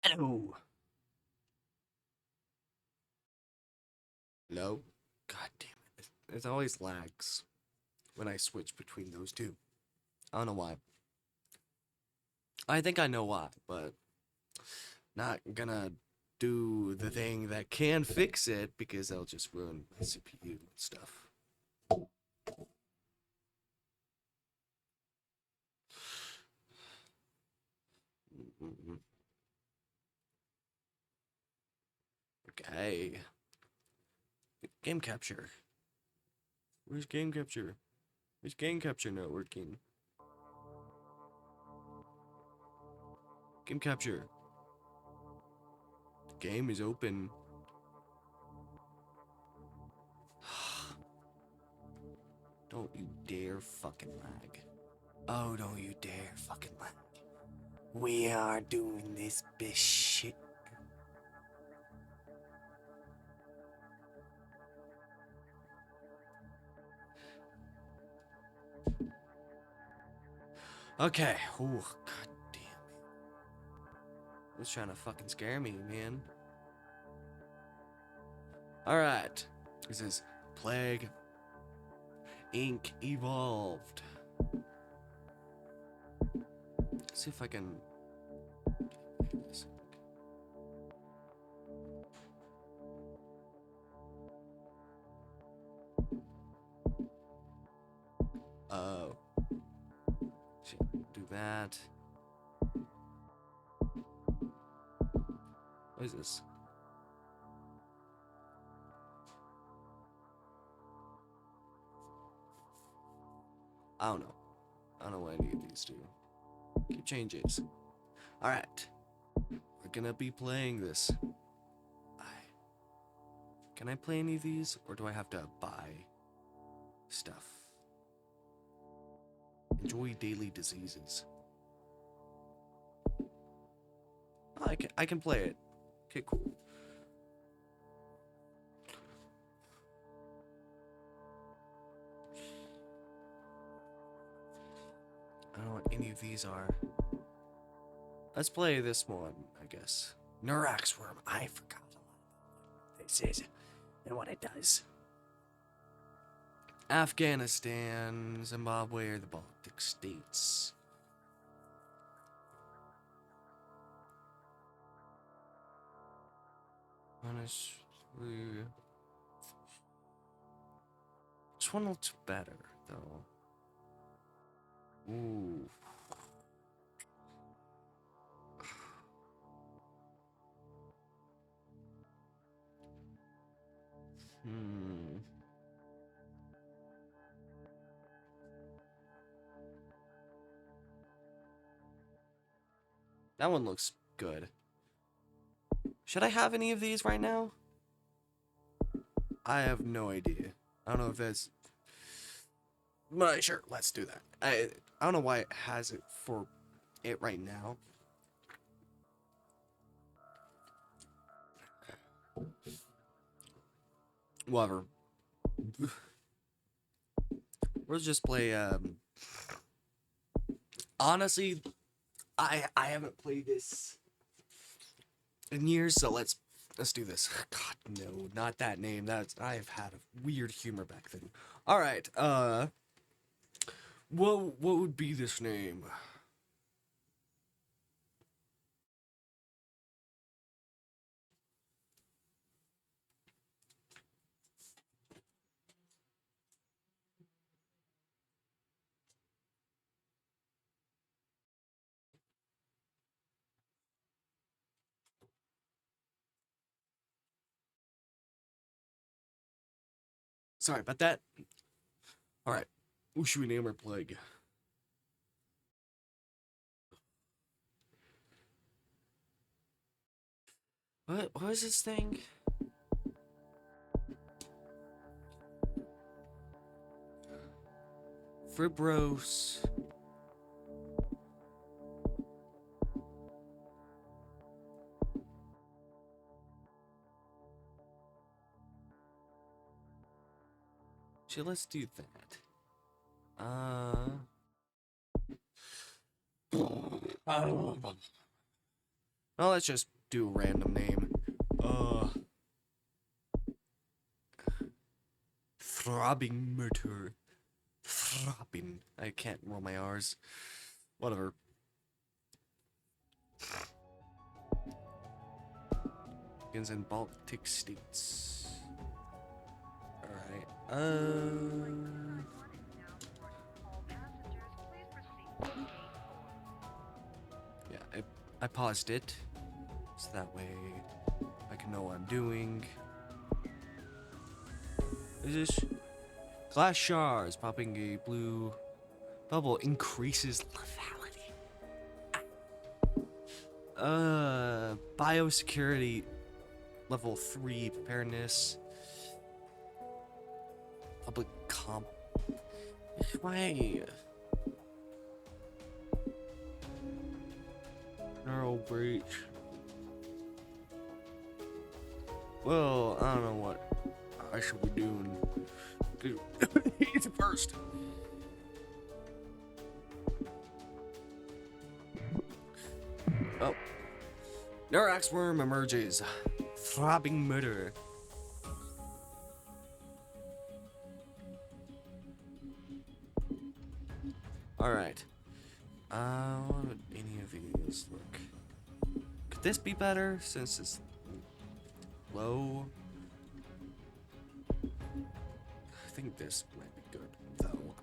Hello. Hello. God damn it. It always lags when I switch between those two. I don't know why. I think I know why, but not gonna do the thing that can fix it because that'll just ruin my CPU and stuff. Okay. Game capture. Where's game capture? Where's game capture not working? Game capture. The game is open. Don't you dare fucking lag. Oh, don't you dare fucking lag. We are doing this bitch shit. Okay. Oh, god damn it. Was trying to fucking scare me, man. Alright. This is Plague Inc. Evolved. Let's see if I can. Oh. Shit, do that. What is this? I don't know. I don't know what any of these do. Keep changes. Alright. We're gonna be playing this. Can I play any of these, or do I have to buy stuff? Enjoy daily diseases. Oh, I can play it. Okay, cool. I don't know what any of these are. Let's play this one, I guess. Nurax worm. I forgot a lot about what this is and what it does. Afghanistan, Zimbabwe, or the Baltic states. Honestly, this one looks better, though. Ooh. That one looks good. Should I have any of these right now? I have no idea. I don't know if that's... But sure, let's do that. I don't know why it has it for it right now. Whatever. Let's just play, honestly, I haven't played this in years, so let's do this. God, no, not that name. I've had a weird humor back then. Alright, what would be this name? Sorry about that. Alright, what should we name our plague? What was this thing? Fibrose. So let's do that. Well, let's just do a random name. Throbbing murder. Throbbing. I can't roll my R's. Whatever. Begins in Baltic states. Alright. Yeah, I paused it. So that way I can know what I'm doing. Is this glass shards popping a blue bubble increases lethality. Biosecurity level 3 preparedness. Public comp. Why? Neural breach. Well, I don't know what I should be doing. He's first. Oh. Neurax worm emerges. Throbbing murder. Alright. What would any of these look? Could this be better since it's low? I think this might be good, though.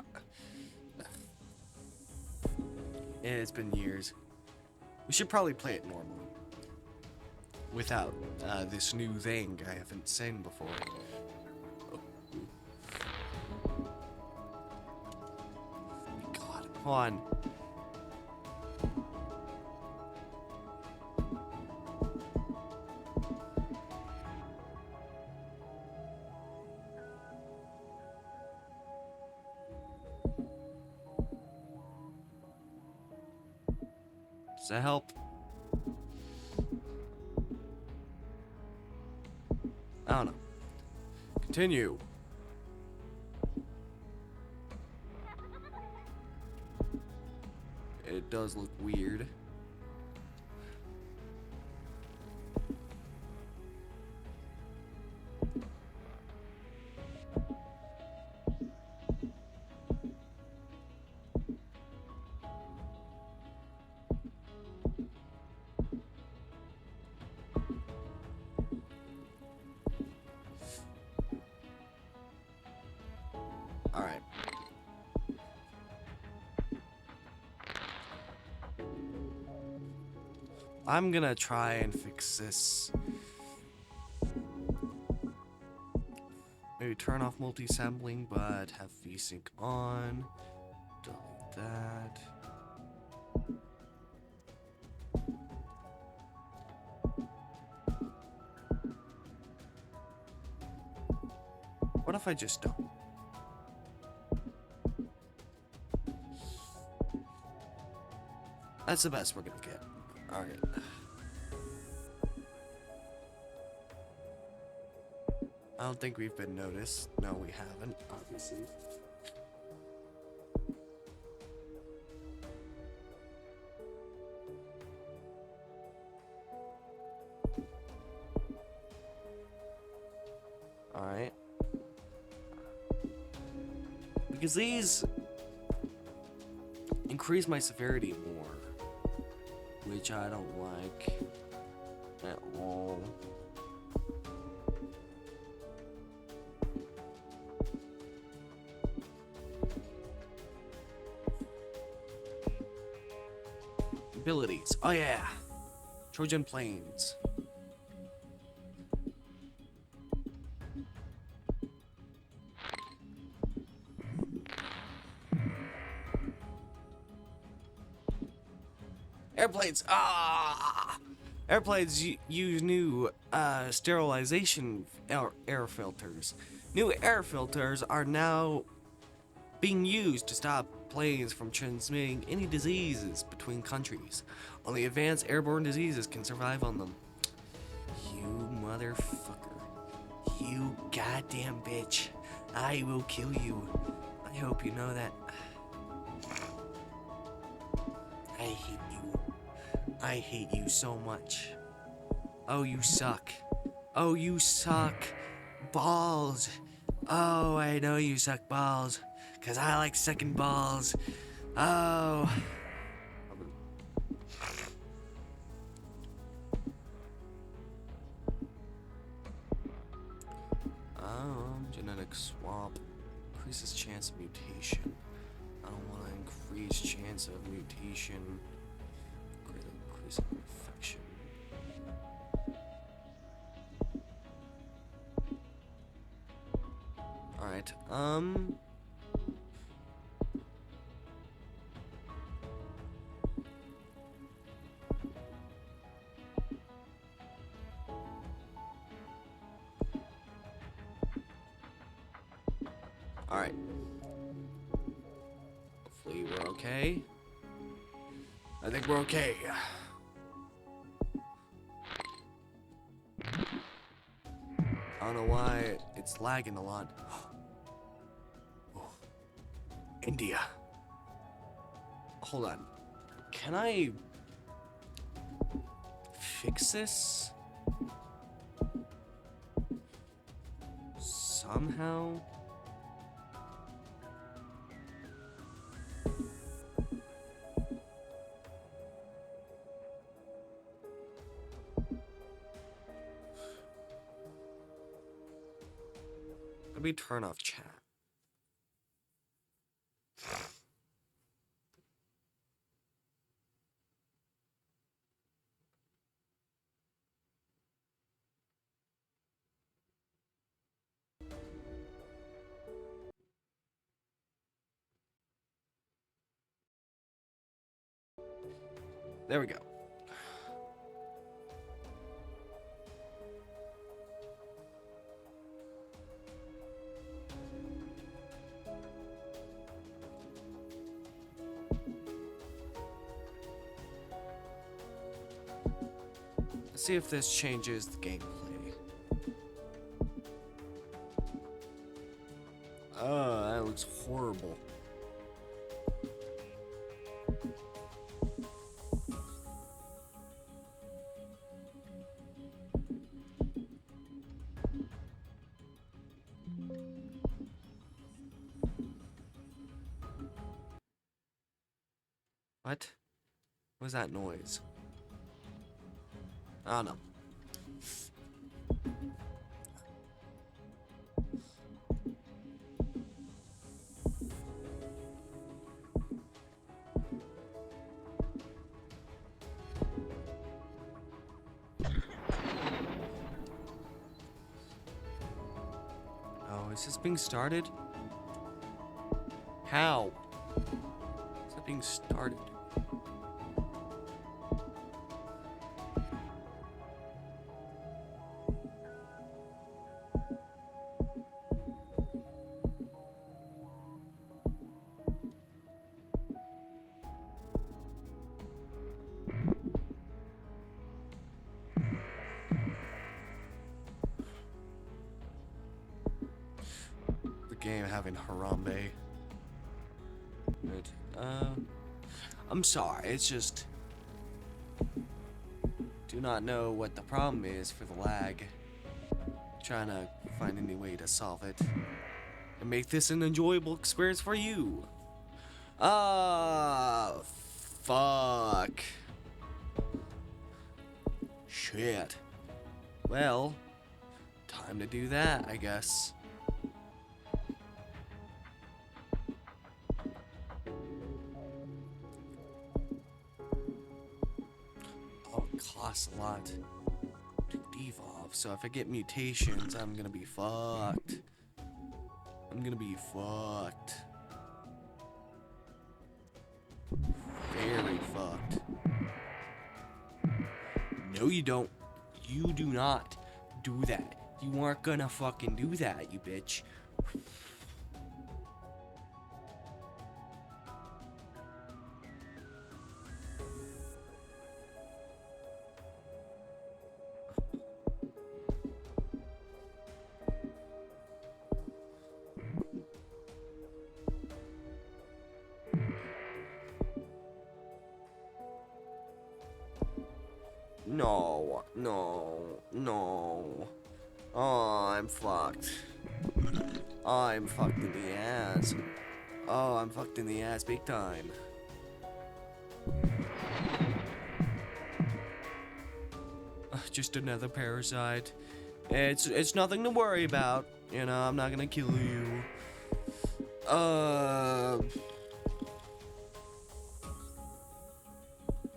It's been years. We should probably play it normal. Without this new thing I haven't seen before. Oh. God, hold on. Does that help? I don't know. Continue. It does look weird. Alright. I'm gonna try and fix this. Maybe turn off multi-sampling, but have VSync on. Delete that. What if I just don't? That's the best we're gonna get. Alright. I don't think we've been noticed. No, we haven't, obviously. Alright. Because these increase my severity more, which I don't like at all. Abilities. Oh yeah. Trojan planes. Airplanes. Airplanes use new sterilization air filters. New air filters are now being used to stop planes from transmitting any diseases between countries. Only advanced airborne diseases can survive on them. You motherfucker. You goddamn bitch. I will kill you. I hope you know that. I hate you. I hate you so much. Oh, you suck. Oh, you suck. Balls. Oh, I know you suck balls. 'Cause I like sucking balls. Oh. Genetic swap. Increases chance of mutation. I don't want to increase chance of mutation. Greatly increase infection. Alright, Alright. Hopefully we're okay. I think we're okay. I don't know why it's lagging a lot. India. Hold on. Can I fix this? Somehow? Let me turn off chat. There we go. Let's see if this changes the gameplay. Oh, that looks horrible. What? What was that noise? I don't know. Oh, is this being started? How? Is it being started? Game having Harambe. Right. I'm sorry, it's just do not know what the problem is for the lag. Trying to find any way to solve it and make this an enjoyable experience for you. Fuck. Shit. Well, time to do that, I guess. Costs a lot to devolve, so if I get mutations, I'm gonna be fucked. I'm gonna be fucked. Very fucked. No, you don't. You do not do that. You aren't gonna fucking do that, you bitch. No, no. No. Oh, I'm fucked. I'm fucked in the ass. Oh, I'm fucked in the ass big time. Just another parasite. It's nothing to worry about. You know, I'm not gonna kill you.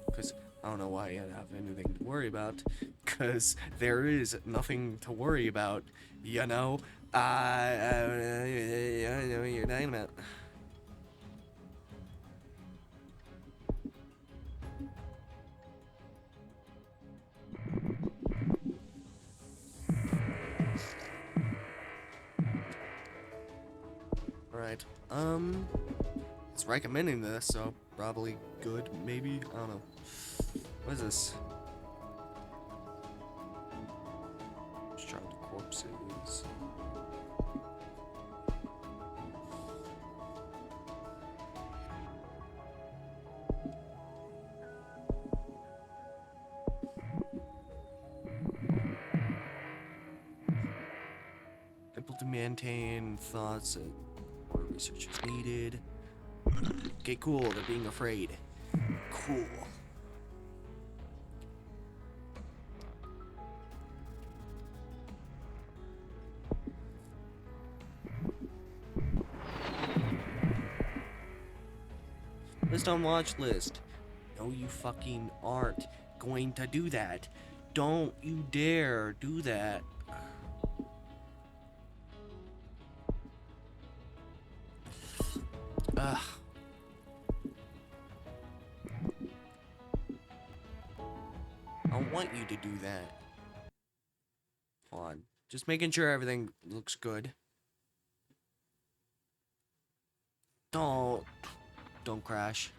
Because I don't know why you have anything to worry about. Because there is nothing to worry about. You know? I know what you're talking about. Alright, it's recommending this, so probably good, maybe? I don't know. What is this? Child corpses. Able to maintain thoughts that more research is needed. Okay, cool. They're being afraid. Cool. List on watch list. No, you fucking aren't going to do that. Don't you dare do that. Ugh. I don't want you to do that. Hold on. Just making sure everything looks good. Don't crash.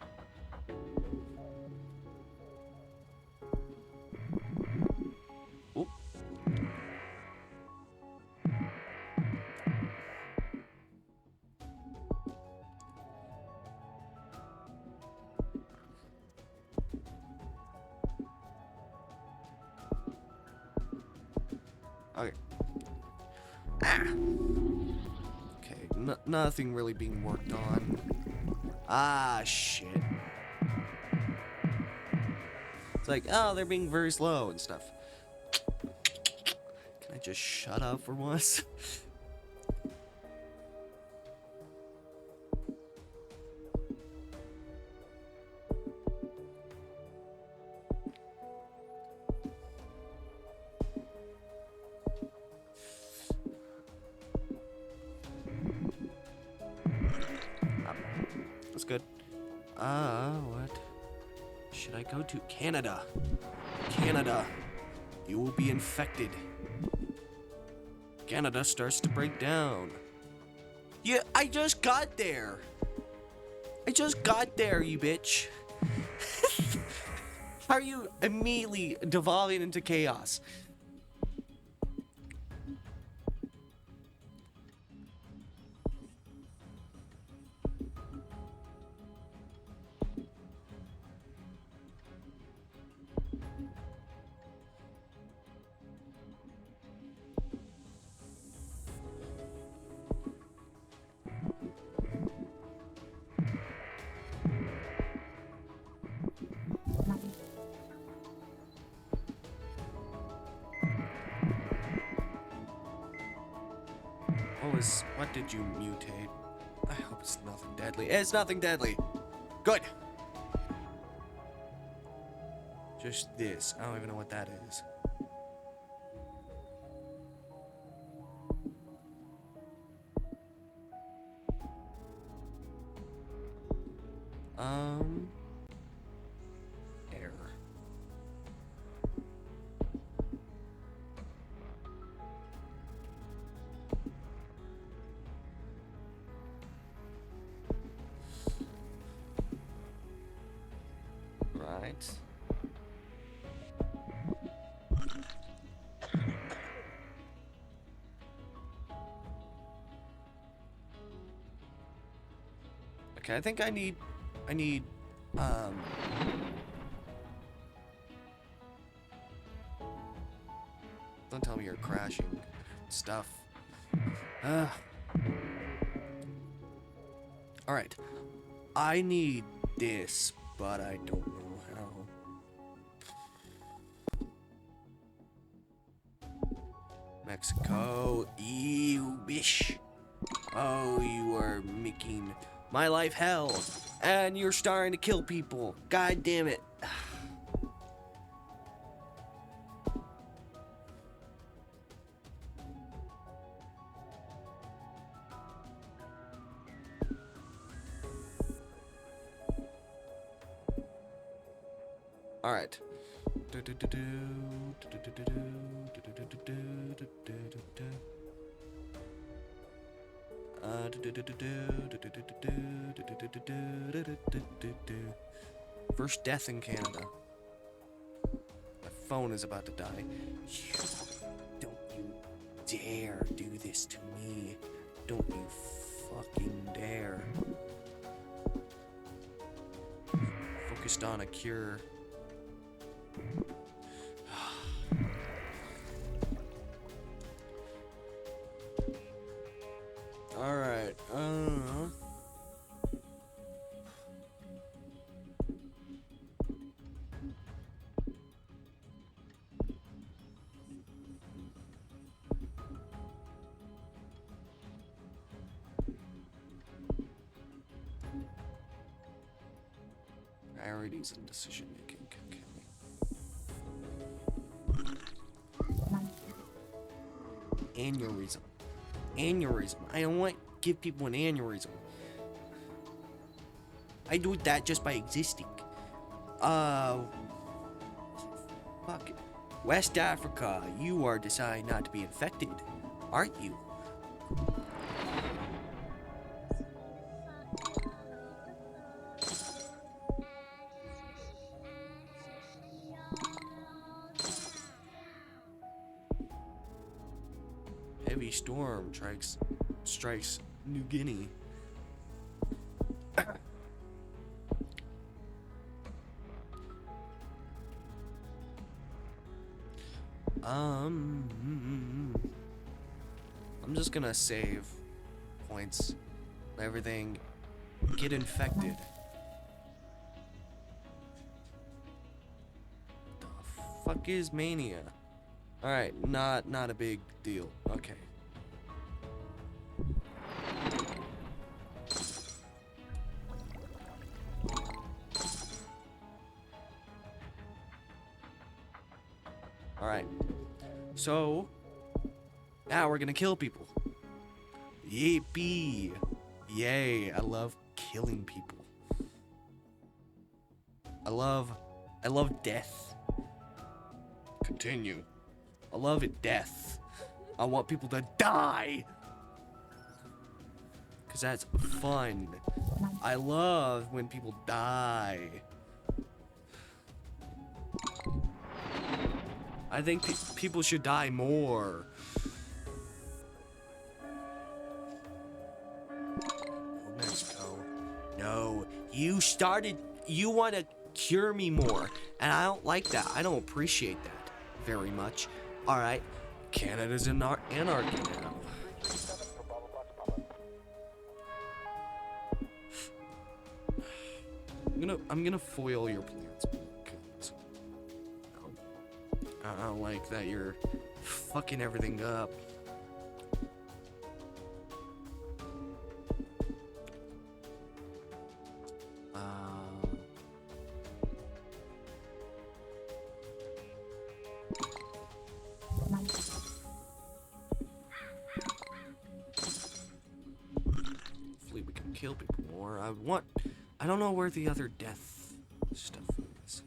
Oop. Okay. Ah. Okay, nothing really being worked on. Ah, shit. It's like, oh, they're being very slow and stuff. Can I just shut up for once? That's good. What should I go to? Canada. Canada. You will be infected. Canada starts to break down. Yeah, I just got there. I just got there, you bitch. How are you immediately devolving into chaos? What did you mutate? I hope it's nothing deadly. It's nothing deadly. Good. Just this. I don't even know what that is. Error. Right. Okay, I think I need crashing stuff. All right. I need this, but I don't know how. Mexico. Ew, bish. Oh, you are making my life hell. And you're starting to kill people. God damn it. Alright. First death in Canada. My phone is about to die. Don't you dare do this to me. Don't you fucking dare. Focused on a cure. Alright, priorities and decision making. Aneurysm. Aneurysm. I don't want to give people an aneurysm. I do that just by existing. Fuck it. West Africa, you are deciding not to be infected, aren't you? Heavy storm strikes New Guinea. I'm just gonna save points. Everything get infected. The fuck is mania? Alright, not a big deal. Okay. Alright. So now we're gonna kill people. Yippee! Yay, I love killing people. I love death. Continue. I love it, death. I want people to die. Cause that's fun. I love when people die. I think people should die more. Oh, Mexico. No, you want to cure me more. And I don't like that. I don't appreciate that very much. Alright, Canada's in anarchy now. I'm gonna foil your plans. I don't like that you're fucking everything up. Hopefully we can kill people more. I don't know where the other death stuff is.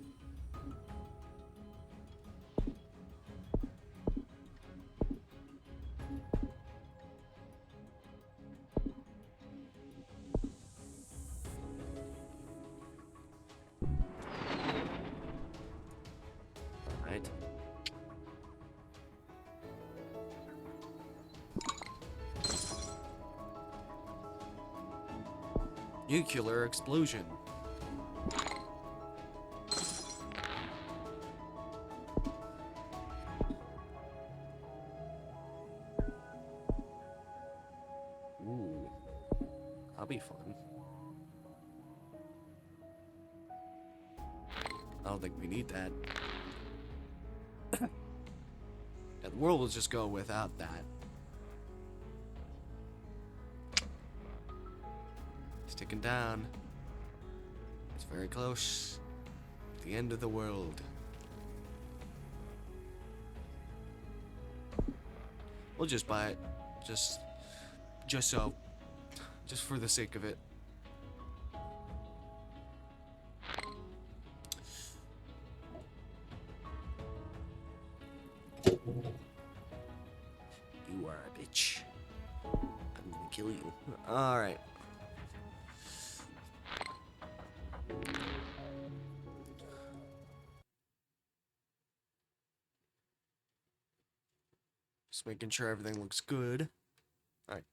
Right. Nuclear explosion. be fun. I don't think we need that. Yeah, the world will just go without that. It's ticking down. It's very close. The end of the world. We'll just buy it. Just so. Just for the sake of it. You are a bitch. I'm gonna kill you. Alright. Just making sure everything looks good. Alright.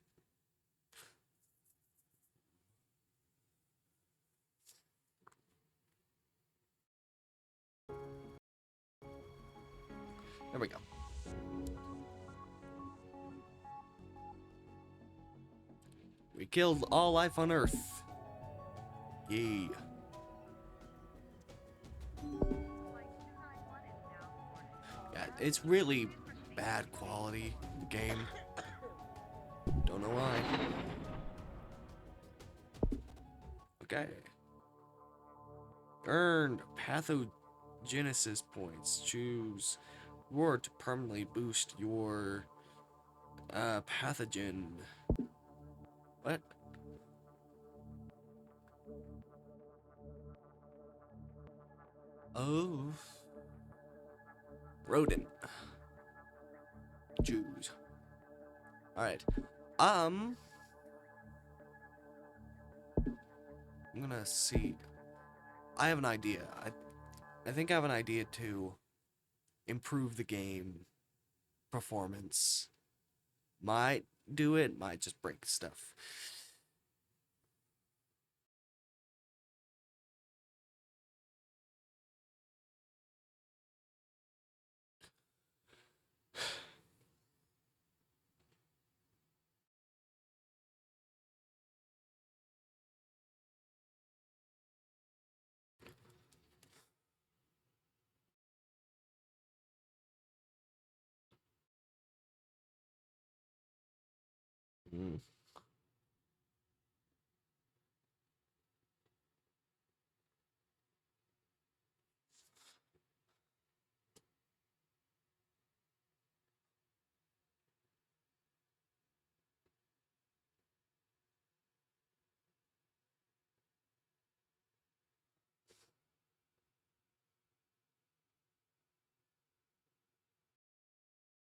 There we go. We killed all life on Earth. Yay. Yeah, it's really bad quality, the game. Don't know why. Okay. Earned pathogenesis points. Choose reward to permanently boost your pathogen. What? Oh. Rodent. Choose. Alright. I'm gonna see. I have an idea. I think I have an idea to improve the game performance. Might do it, might just break stuff. Mm.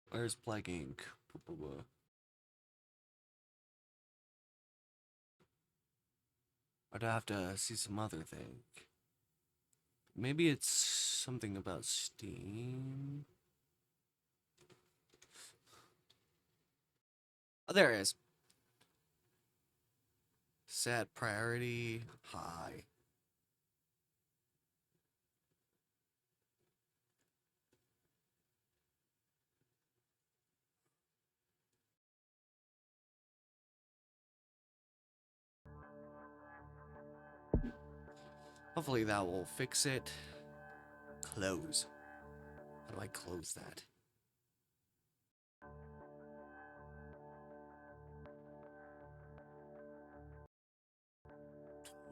Where's Plague Ink? I'd have to see some other thing. Maybe it's something about Steam. Oh, there it is. Set priority high. Hopefully that will fix it. Close. How do I close that?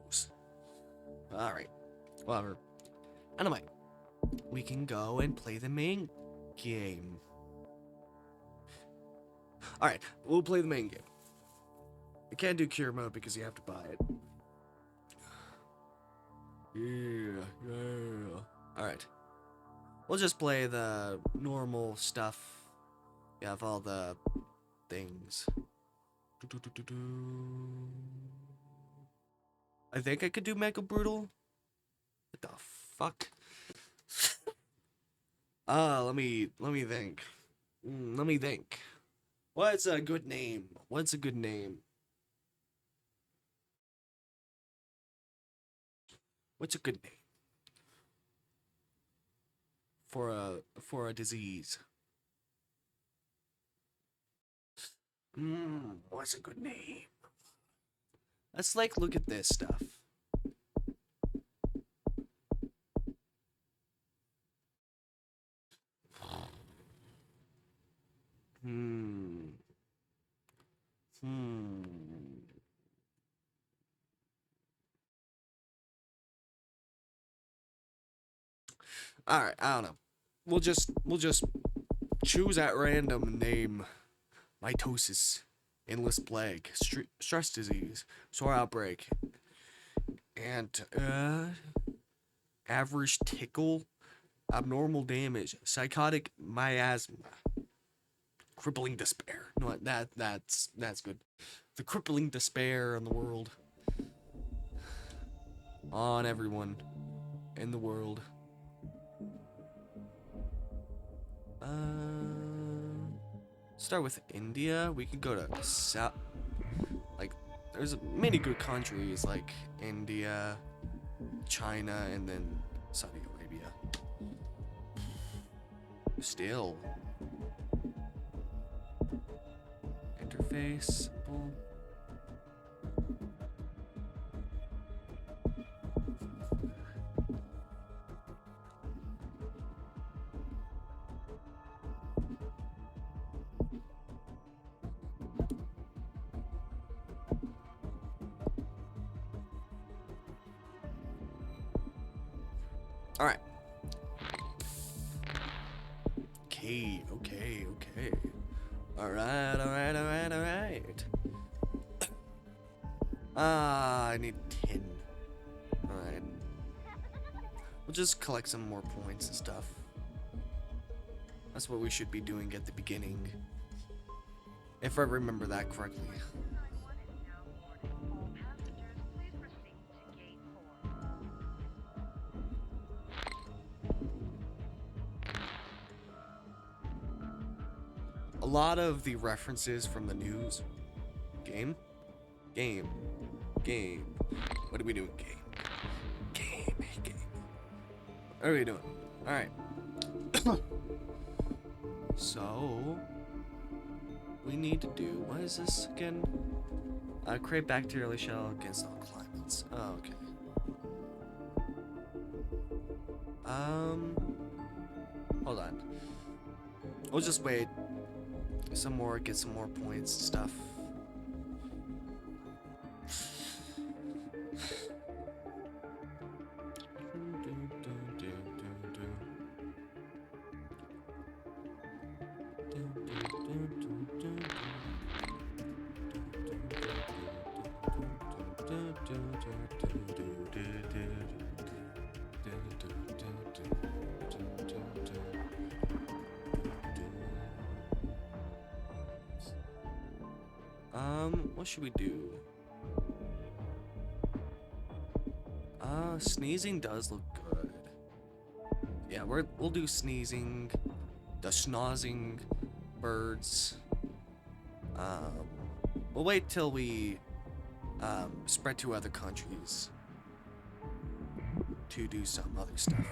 Close. Alright. Whatever. Anyway, we can go and play the main game. Alright, we'll play the main game. I can't do cure mode because you have to buy it. Yeah. Alright. We'll just play the normal stuff. You have all the things. I think I could do Mega Brutal. What the fuck? Let me think. Let me think. What's a good name? What's a good name? What's a good name for a disease? What's a good name? Let's like look at this stuff. Hmm. All right, I don't know. We'll just choose at random name mitosis, endless plague, stress disease, sore outbreak, and average tickle, abnormal damage, psychotic miasma, crippling despair. No, that's good. The crippling despair on the world, on everyone in the world. Start with India. We could go to South. Like, there's many good countries like India, China, and then Saudi Arabia. Still. Interface. Simple. All right. Okay. All right. I need 10. All right. We'll just collect some more points and stuff. That's what we should be doing at the beginning, if I remember that correctly. A lot of the references from the news. Game. What are we doing? Game. What are we doing? Alright. So, we need to do, what is this again? Create bacterial shell against all climates. Oh, okay. Hold on. We'll just wait. Get some more points and stuff. What should we do? Sneezing does look good. Yeah, we'll do sneezing, the schnozzing, birds. We'll wait till we spread to other countries to do some other stuff,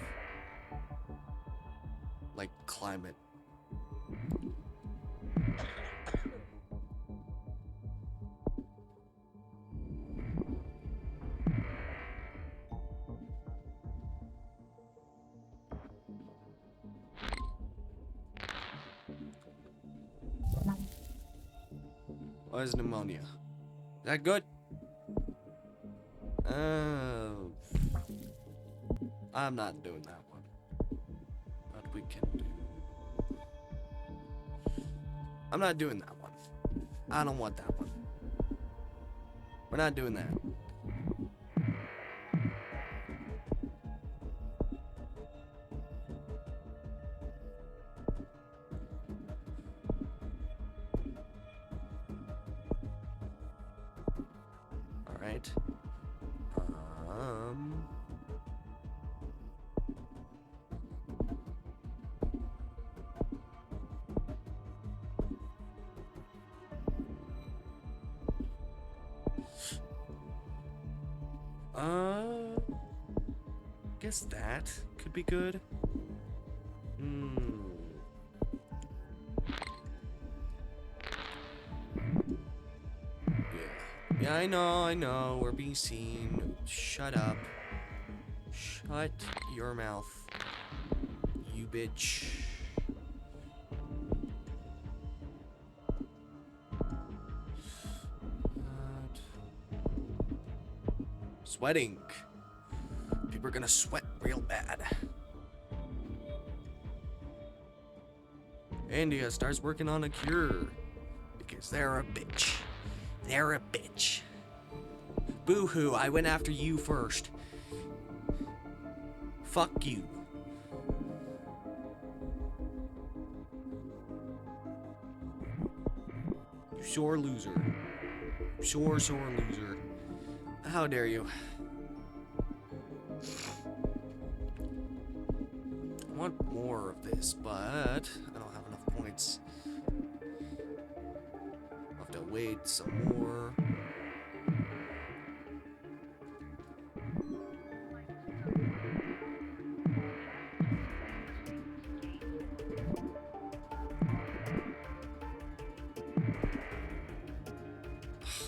like climate. What is pneumonia? Is that good? I'm not doing that one. But we can do. I'm not doing that one. I don't want that one. We're not doing that. All right. Guess that could be good. Yeah, I know, we're being seen. Shut up. Shut your mouth, you bitch. Sweating. People are gonna sweat real bad. India starts working on a cure because they're a bitch. They're a bitch. Boo-hoo, I went after you first. Fuck you. You sore loser. Sore loser. How dare you? I want more of this, but I don't have enough points. I'll have to wait some more.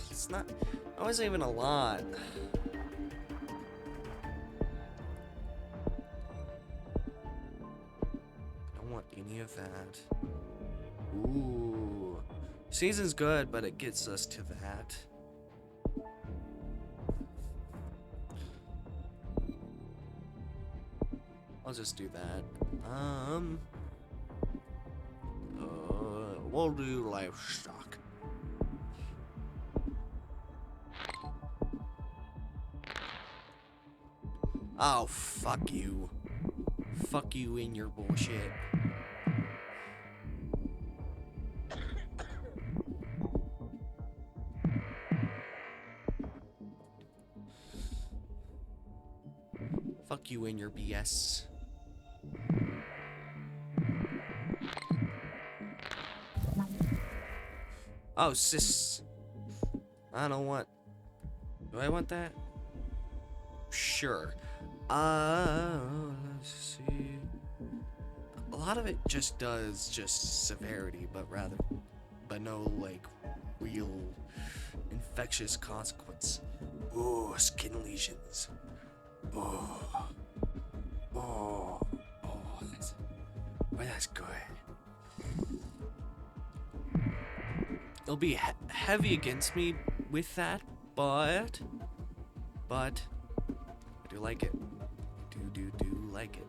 It's not. That wasn't even a lot. I don't want any of that. Ooh. Season's good, but it gets us to that. I'll just do that. We'll do livestock. Oh, fuck you. Fuck you in your bullshit. Fuck you in your BS. Oh, sis. I don't want... Do I want that? Sure. Let's see. A lot of it just does severity, but no, like, real infectious consequence. Ooh, skin lesions. Oh, that's good. It'll be heavy against me with that, but I do like it. Do like it.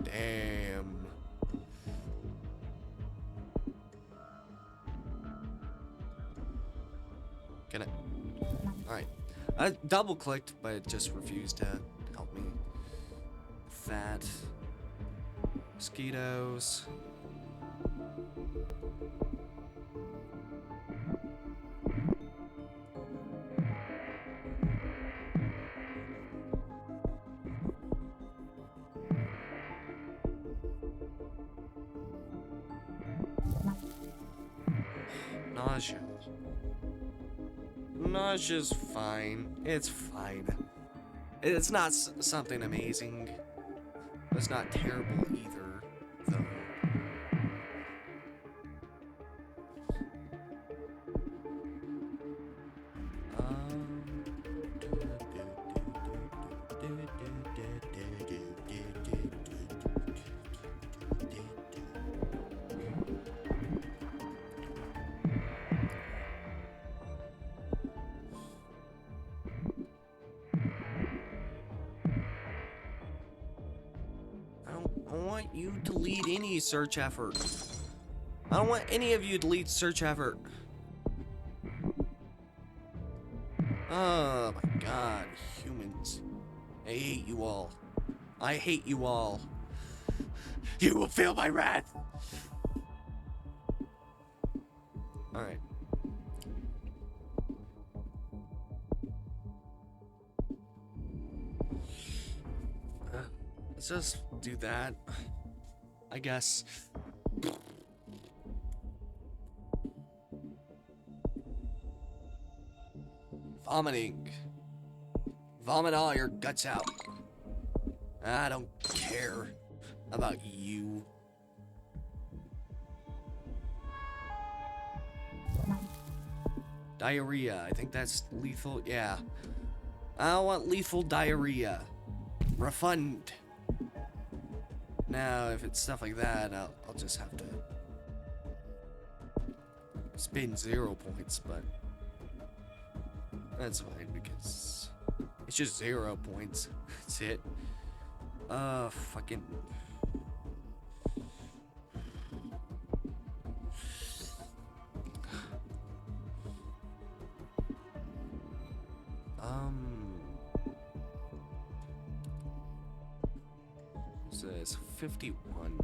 Damn. Can I? Alright. I double clicked, but it just refused to help me. That. Mosquitoes. Nausea. Nausea's fine. It's fine. It's not something amazing. It's not terrible either, though. I don't want you to lead any search effort. I don't want any of you to lead search effort. Oh my god, humans. I hate you all. I hate you all. You will feel my wrath. Alright. let's just do that. I guess. Vomiting. Vomit all your guts out. I don't care about you. Diarrhea. I think that's lethal. Yeah. I don't want lethal diarrhea. Refund. Now, if it's stuff like that, I'll just have to spend 0 points, but that's fine because it's just 0 points. That's it. Fucking. What's this? 51.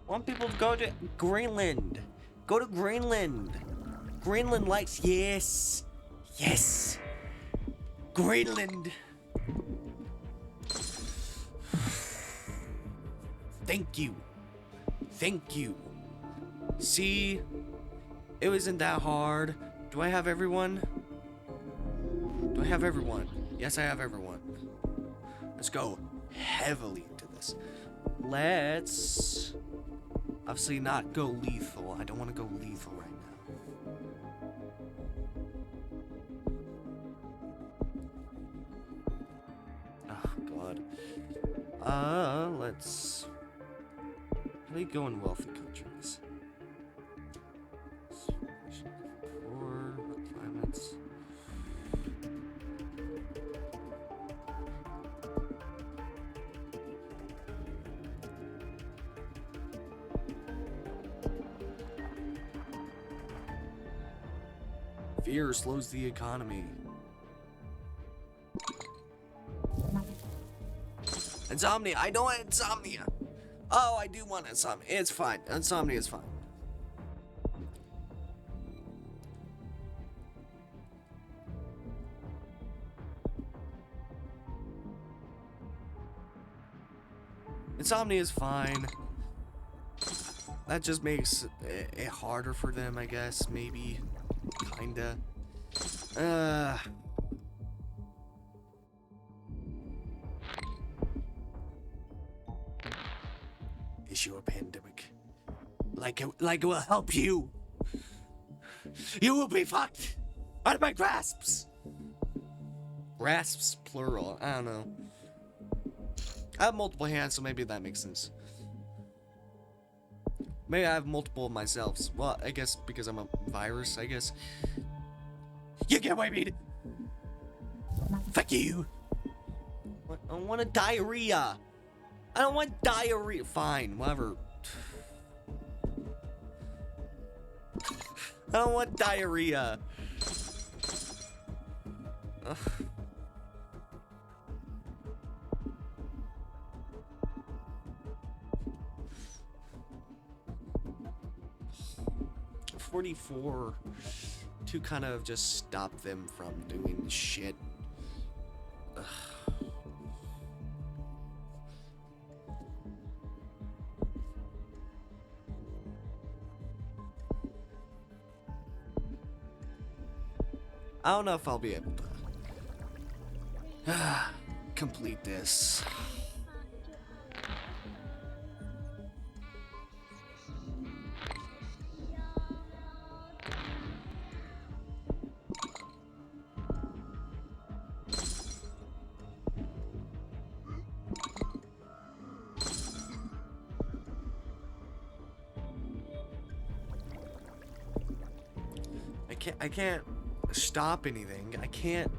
I want people to go to Greenland. Go to Greenland. Greenland likes, yes. Yes. Greenland. Thank you. Thank you. See? It wasn't that hard. Do I have everyone? Do I have everyone? Yes, I have everyone. Let's go heavily into this. Let's obviously not go lethal. I don't want to go lethal right now. Oh, God. Let's... How do you go in wealthy countries? Poor climates. Fear slows the economy. Insomnia. I don't want insomnia. Oh, I do want insomnia. It's fine. Insomnia is fine. Insomnia is fine. That just makes it harder for them, I guess. Maybe. Kinda. Issue a pandemic. Like it will help you. You will be fucked out of my grasps. Grasps, plural. I don't know. I have multiple hands, so maybe that makes sense. Maybe I have multiple of myself. Well, I guess because I'm a virus, I guess. You get what I mean? Fuck you. I don't want a diarrhea. I don't want diarrhea. Fine, whatever. I don't want diarrhea. Ugh. $44 to kind of just stop them from doing shit. Ugh. I don't know if I'll be able to complete this. I can't stop anything. I can't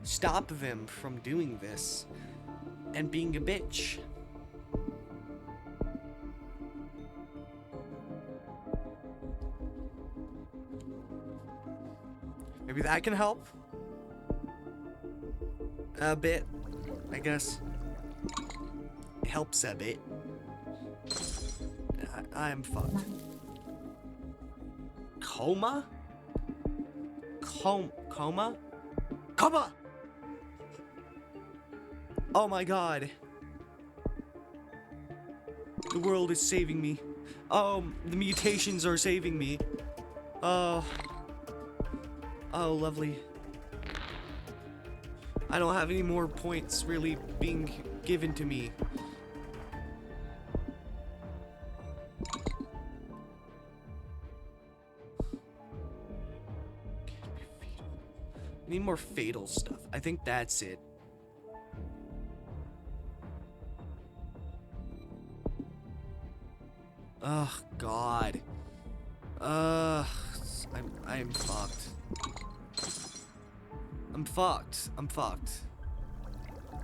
stop them from doing this and being a bitch. maybe that can help a bit, I guess. It helps a bit. I'm fucked. Coma? Coma? Coma! Oh my god. The world is saving me. Oh, the mutations are saving me. Oh. Oh, lovely. I don't have any more points really being given to me. I need more fatal stuff. I think that's it. Oh god. I'm fucked. I'm fucked. I'm fucked.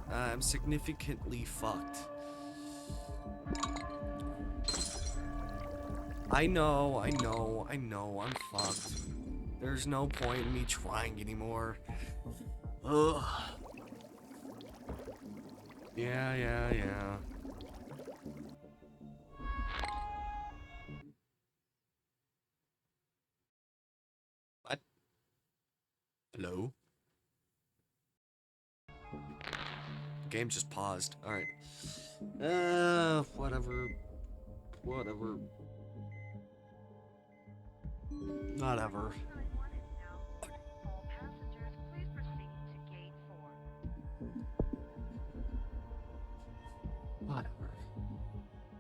I'm significantly fucked. I know, I'm fucked. There's no point in me trying anymore. Ugh. Yeah. What? Hello? The game just paused. Alright. Whatever. Whatever.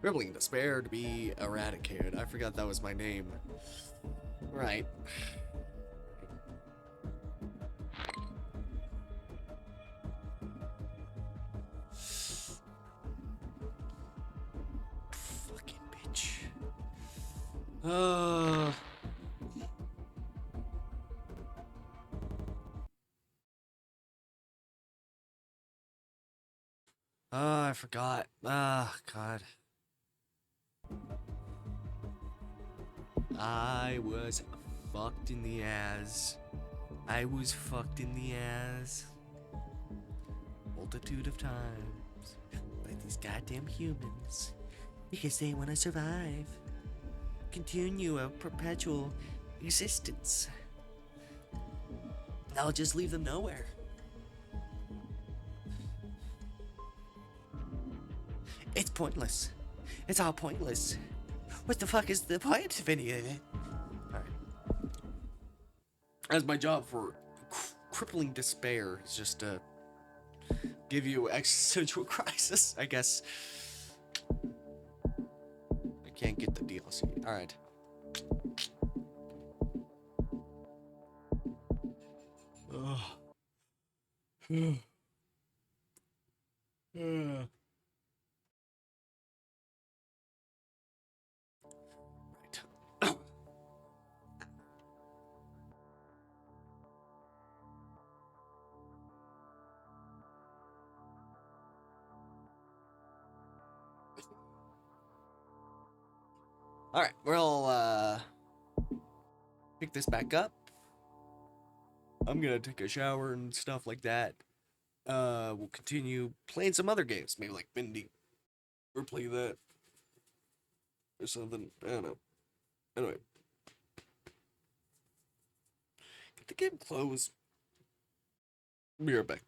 Crippling despair to be eradicated. I forgot that was my name. Right. Fucking bitch. I forgot. God. I was fucked in the ass. I was fucked in the ass. Multitude of times. By these goddamn humans. Because they want to survive. Continue a perpetual existence. I'll just leave them nowhere. It's pointless. It's all pointless. What the fuck is the point of any of it? Alright. That's my job for crippling despair. Is just to give you existential crisis, I guess. I can't get the DLC. Alright. Alright, we'll pick this back up. I'm gonna take a shower and stuff like that. We'll continue playing some other games, maybe like Binding. Or play that. Or something. I don't know. Anyway. Get the game closed. Be right back.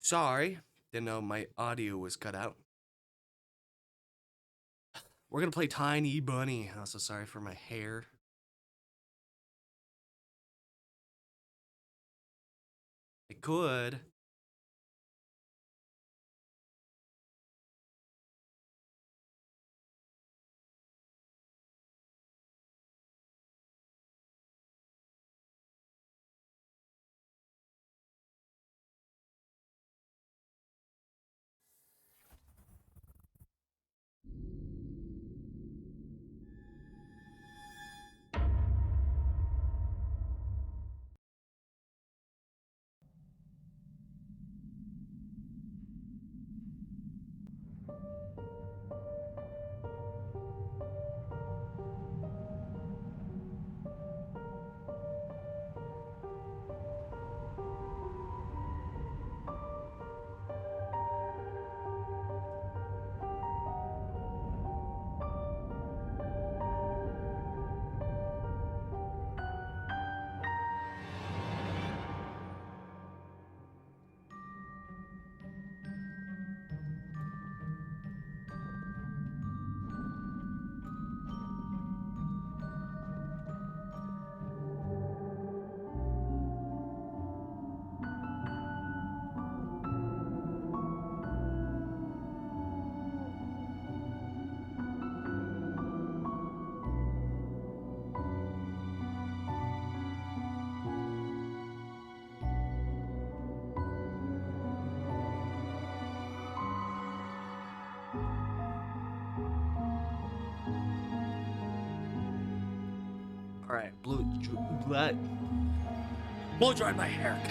Sorry, didn't know my audio was cut out. We're gonna play Tiny Bunny. I'm so sorry for my hair. It could. All right, blow dried my hair.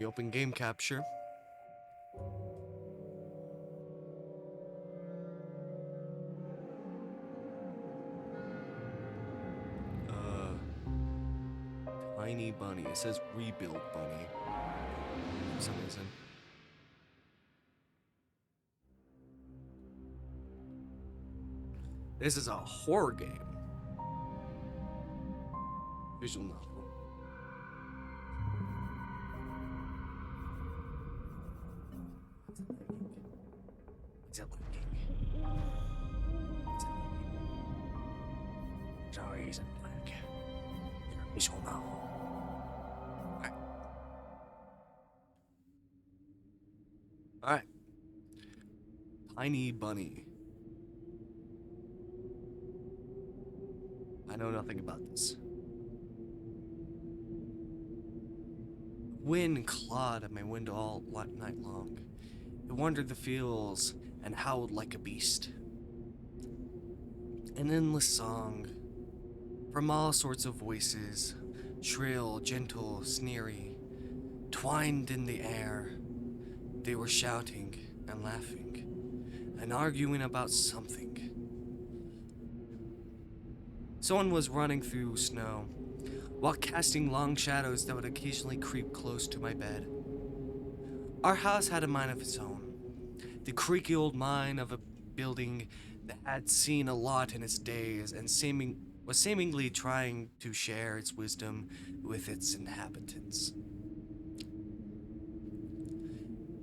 We open game capture. Tiny Bunny. It says Rebuild Bunny for some reason. This is a horror game. Visual novel. Is it looking? Sorry, is it blank? Visual novel. Alright. Tiny Bunny. I know nothing about this. Wind clawed at my window all night long. It wandered the fields and howled like a beast. An endless song from all sorts of voices, shrill, gentle, sneery, twined in the air. They were shouting and laughing and arguing about something. Someone was running through snow while casting long shadows that would occasionally creep close to my bed. Our house had a mind of its own, the creaky old mind of a building that had seen a lot in its days and was seemingly trying to share its wisdom with its inhabitants.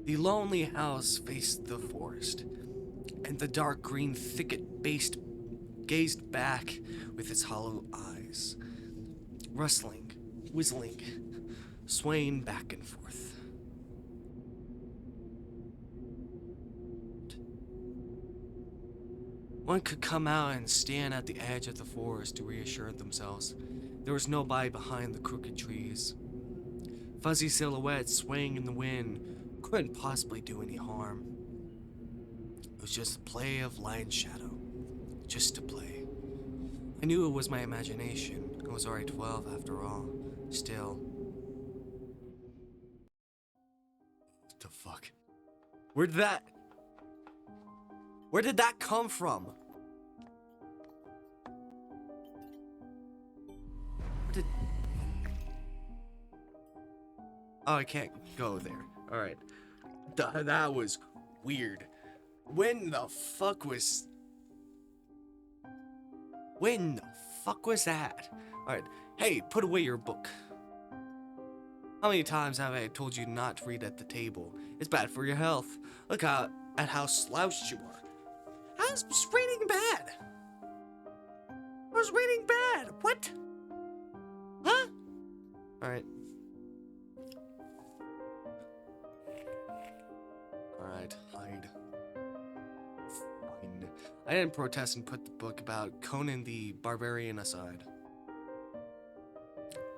The lonely house faced the forest, and the dark green thicket gazed back with its hollow eyes, rustling, whistling, swaying back and forth. One could come out and stand at the edge of the forest to reassure themselves there was nobody behind the crooked trees. Fuzzy silhouettes swaying in the wind couldn't possibly do any harm. It was just a play of light and shadow. Just a play. I knew it was my imagination. I was already 12 after all. Still. What the fuck? Where did that come from? Oh, I can't go there. Alright. That was weird. When the fuck was that? Alright, hey, put away your book. How many times have I told you not to read at the table? It's bad for your health. Look at how slouched you are. How's reading bad? How's reading bad? What? Huh? Alright. Alright, hide. Fine. I didn't protest and put the book about Conan the Barbarian aside.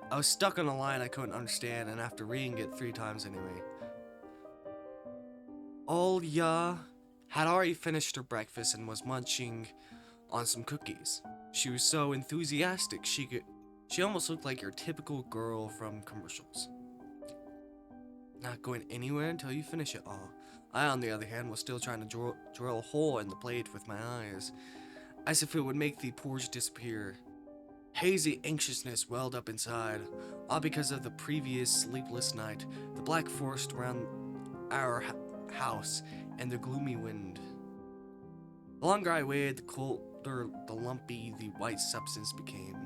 I was stuck on a line I couldn't understand, and after reading it 3 times anyway. Olya had already finished her breakfast and was munching on some cookies. She was so enthusiastic, she almost looked like your typical girl from commercials. Not going anywhere until you finish it all. I, on the other hand, was still trying to drill a hole in the plate with my eyes, as if it would make the porridge disappear. Hazy anxiousness welled up inside, all because of the previous sleepless night, the black forest around our house, and the gloomy wind. The longer I waited, the colder the lumpy, the white substance became.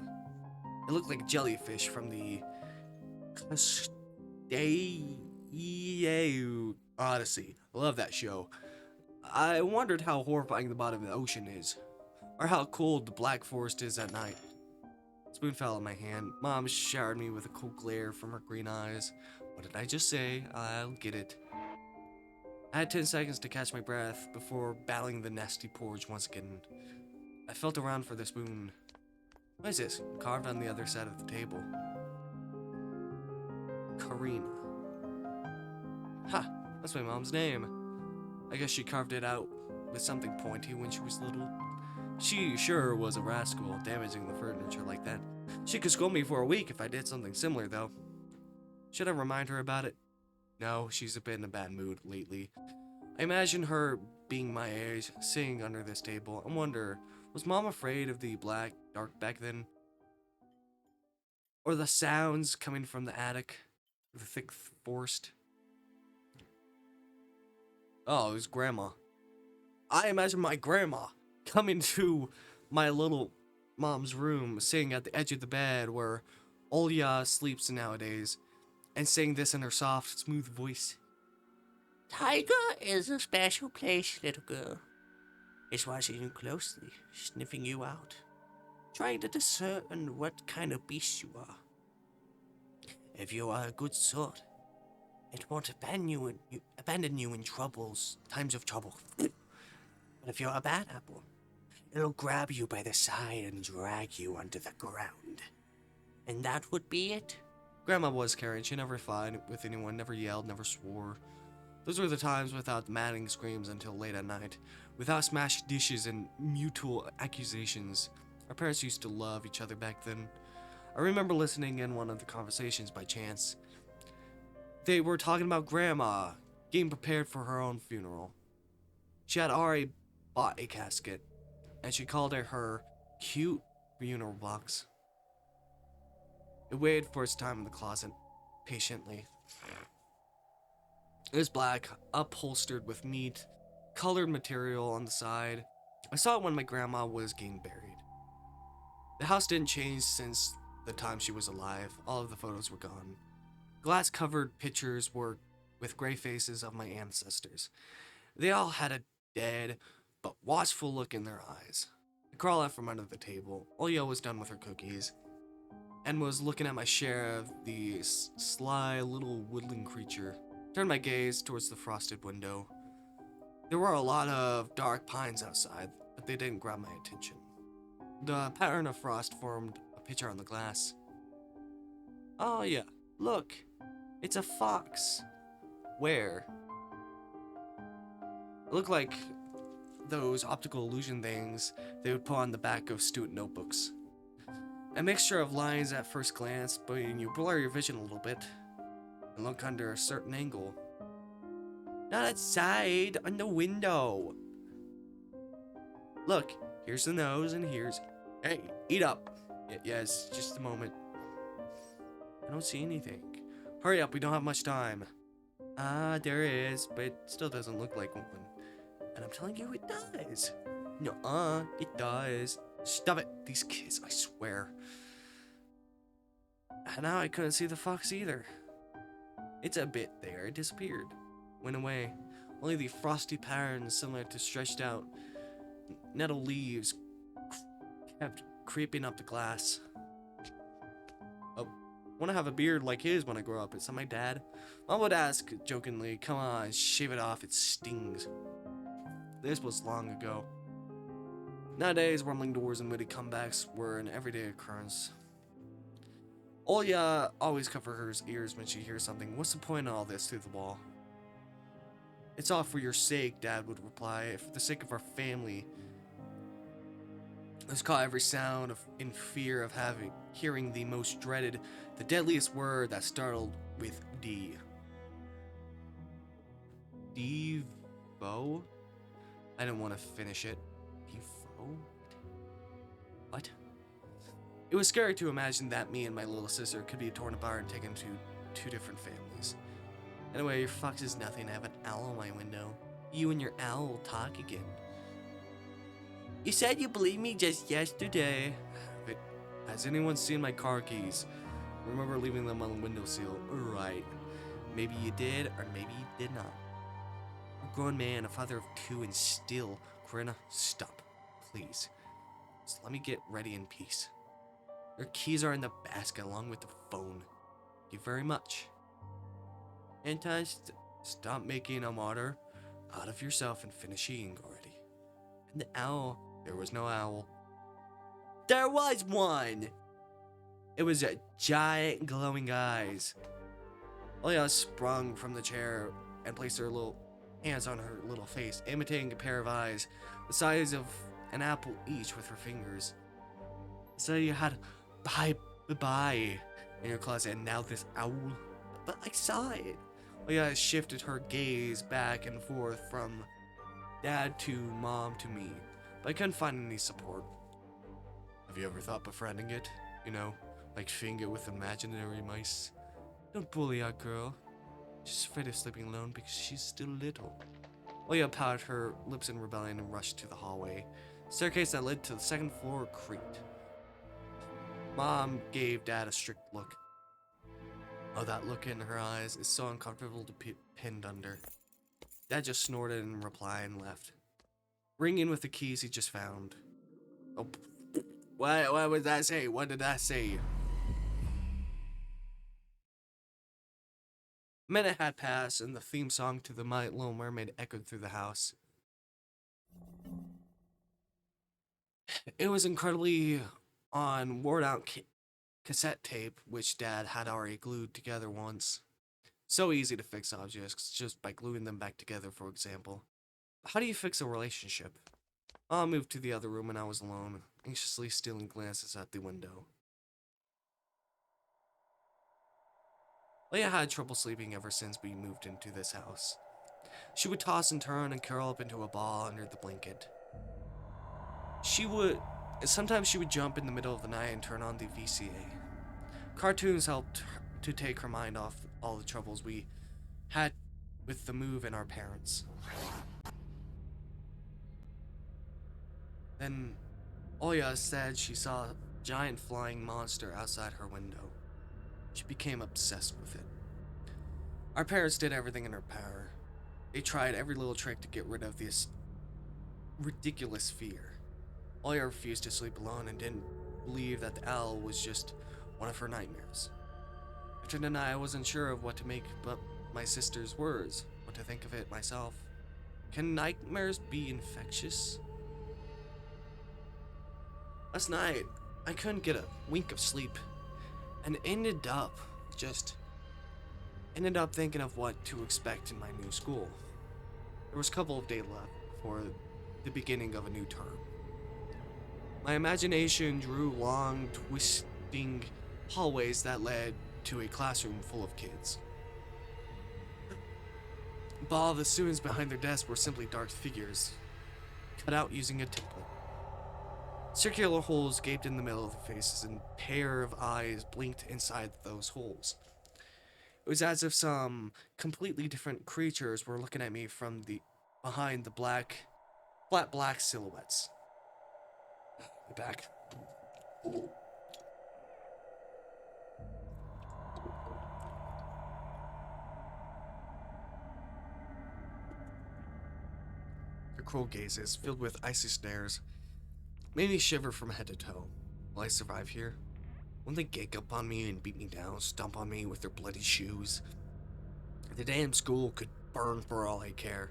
It looked like jellyfish from the Odyssey. I love that show. I wondered how horrifying the bottom of the ocean is, or how cold the black forest is at night. Spoon fell in my hand. Mom showered me with a cold glare from her green eyes. What did I just say? I'll get it. I had 10 seconds to catch my breath before battling the nasty porridge once again. I felt around for the spoon. What is this? Carved on the other side of the table. Karina. Ha! That's my mom's name. I guess she carved it out with something pointy when she was little. She sure was a rascal, damaging the furniture like that. She could scold me for a week if I did something similar, though. Should I remind her about it? No, she's been in a bad mood lately. I imagine her being my age, sitting under this table. I wonder, was Mom afraid of the black dark back then? Or the sounds coming from the attic, the thick forest? Oh, it was Grandma. I imagine my grandma coming to my little mom's room, sitting at the edge of the bed where Olya sleeps nowadays, and saying this in her soft, smooth voice. Tiger is a special place, little girl. It's watching you closely, sniffing you out, trying to discern what kind of beast you are. If you are a good sort, it won't abandon you in times of trouble. But if you're a bad apple, it'll grab you by the side and drag you onto the ground. And that would be it. Grandma was caring. She never fought with anyone, never yelled, never swore. Those were the times without maddening screams until late at night, without smashed dishes and mutual accusations. Our parents used to love each other back then. I remember listening in one of the conversations by chance. They were talking about Grandma getting prepared for her own funeral. She had already bought a casket, and she called it her cute funeral box. It waited for its time in the closet, patiently. It was black, upholstered with neat, colored material on the side. I saw it when my grandma was getting buried. The house didn't change since the time she was alive. All of the photos were gone. Glass-covered pictures were with gray faces of my ancestors. They all had a dead but watchful look in their eyes. I crawled out from under the table. Olya was done with her cookies and was looking at my share of the sly little woodland creature. Turned my gaze towards the frosted window. There were a lot of dark pines outside, but they didn't grab my attention. The pattern of frost formed a picture on the glass. Oh yeah, look, it's a fox. Where? It looked like those optical illusion things they would put on the back of student notebooks. A mixture of lines at first glance, but you blur your vision a little bit and look under a certain angle. Not outside, on the window. Look, here's the nose and here's... Hey, eat up. Yes, just a moment. I don't see anything. Hurry up, we don't have much time. Ah, there is, but it still doesn't look like one. And I'm telling you, it does. No, it does. Stop it, these kids, I swear. And now I couldn't see the fox either. It's a bit there, it disappeared. Went away. Only the frosty patterns similar to stretched out nettle leaves kept creeping up the glass. Oh, wanna have a beard like his when I grow up? Is that my dad? Mom would ask jokingly, come on, shave it off, it stings. This was long ago. Nowadays, rumbling doors and witty comebacks were an everyday occurrence. Olya always covered her ears when she hears something. What's the point of all this through the wall? It's all for your sake, Dad would reply. For the sake of our family. Let's caught every sound in fear of hearing the most dreaded, the deadliest word that startled with D. Devo? I didn't want to finish it. Devo? What? It was scary to imagine that me and my little sister could be torn apart and taken to two different families. Anyway, your fox is nothing. I have an owl on my window. You and your owl will talk again. You said you believed me just yesterday. But has anyone seen my car keys? Remember leaving them on the windowsill. Right. Maybe you did, or maybe you did not. A grown man, a father of two, and still. Corinna, stop. Please. Just let me get ready in peace. Your keys are in the basket along with the phone. Thank you very much. Anton, stop making a martyr out of yourself and finish eating already. And the owl. There was no owl. There was one! It was a giant glowing eyes. Olya sprung from the chair and placed her little hands on her little face, imitating a pair of eyes the size of an apple each with her fingers. So you had bye in your closet, and now this owl. But I saw it. Olya shifted her gaze back and forth from Dad to Mom to me, but I couldn't find any support. Have you ever thought befriending it? You know, like feeding it with imaginary mice? Don't bully our girl. She's afraid of sleeping alone because she's still little. Olya pouted her lips in rebellion and rushed to the hallway. The staircase that led to the second floor creaked. Mom gave Dad a strict look. Oh, that look in her eyes is so uncomfortable to be pinned under. Dad just snorted in reply and left, ringing with the keys he just found. Oh, what would that say? What did that say? A minute had passed, and the theme song to The Little Mermaid echoed through the house. It was incredibly on worn-out cassette tape, which Dad had already glued together once. So easy to fix objects, just by gluing them back together, for example. How do you fix a relationship? I moved to the other room and I was alone, anxiously stealing glances at the window. Leia had trouble sleeping ever since we moved into this house. She would toss and turn and curl up into a ball under the blanket. Sometimes she would jump in the middle of the night and turn on the VCA. Cartoons helped to take her mind off all the troubles we had with the move and our parents. Then Oya said she saw a giant flying monster outside her window. She became obsessed with it. Our parents did everything in their power. They tried every little trick to get rid of this ridiculous fear. Oya refused to sleep alone and didn't believe that the owl was just one of her nightmares. After the night, I wasn't sure of what to make but my sister's words, what to think of it myself. Can nightmares be infectious? Last night, I couldn't get a wink of sleep, and ended up thinking of what to expect in my new school. There was a couple of days left for the beginning of a new term. My imagination drew long, twisting hallways that led to a classroom full of kids. But all the students behind their desks were simply dark figures, cut out using a template. Circular holes gaped in the middle of the faces, and a pair of eyes blinked inside those holes. It was as if some completely different creatures were looking at me from the behind the flat black silhouettes. My back. Their cruel gazes, filled with icy stares, made me shiver from head to toe. Will I survive here? Won't they gig up on me and beat me down, stomp on me with their bloody shoes? The damn school could burn for all I care.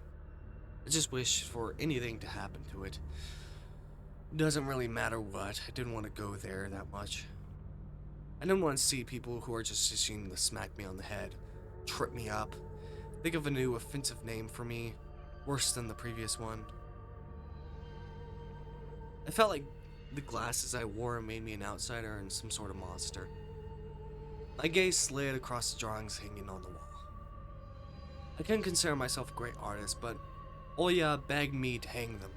I just wish for anything to happen to it. It doesn't really matter what. I didn't want to go there that much. I didn't want to see people who are just itching to smack me on the head, trip me up, think of a new offensive name for me, worse than the previous one. I felt like the glasses I wore made me an outsider and some sort of monster. My gaze slid across the drawings hanging on the wall. I couldn't consider myself a great artist, but Oya begged me to hang them.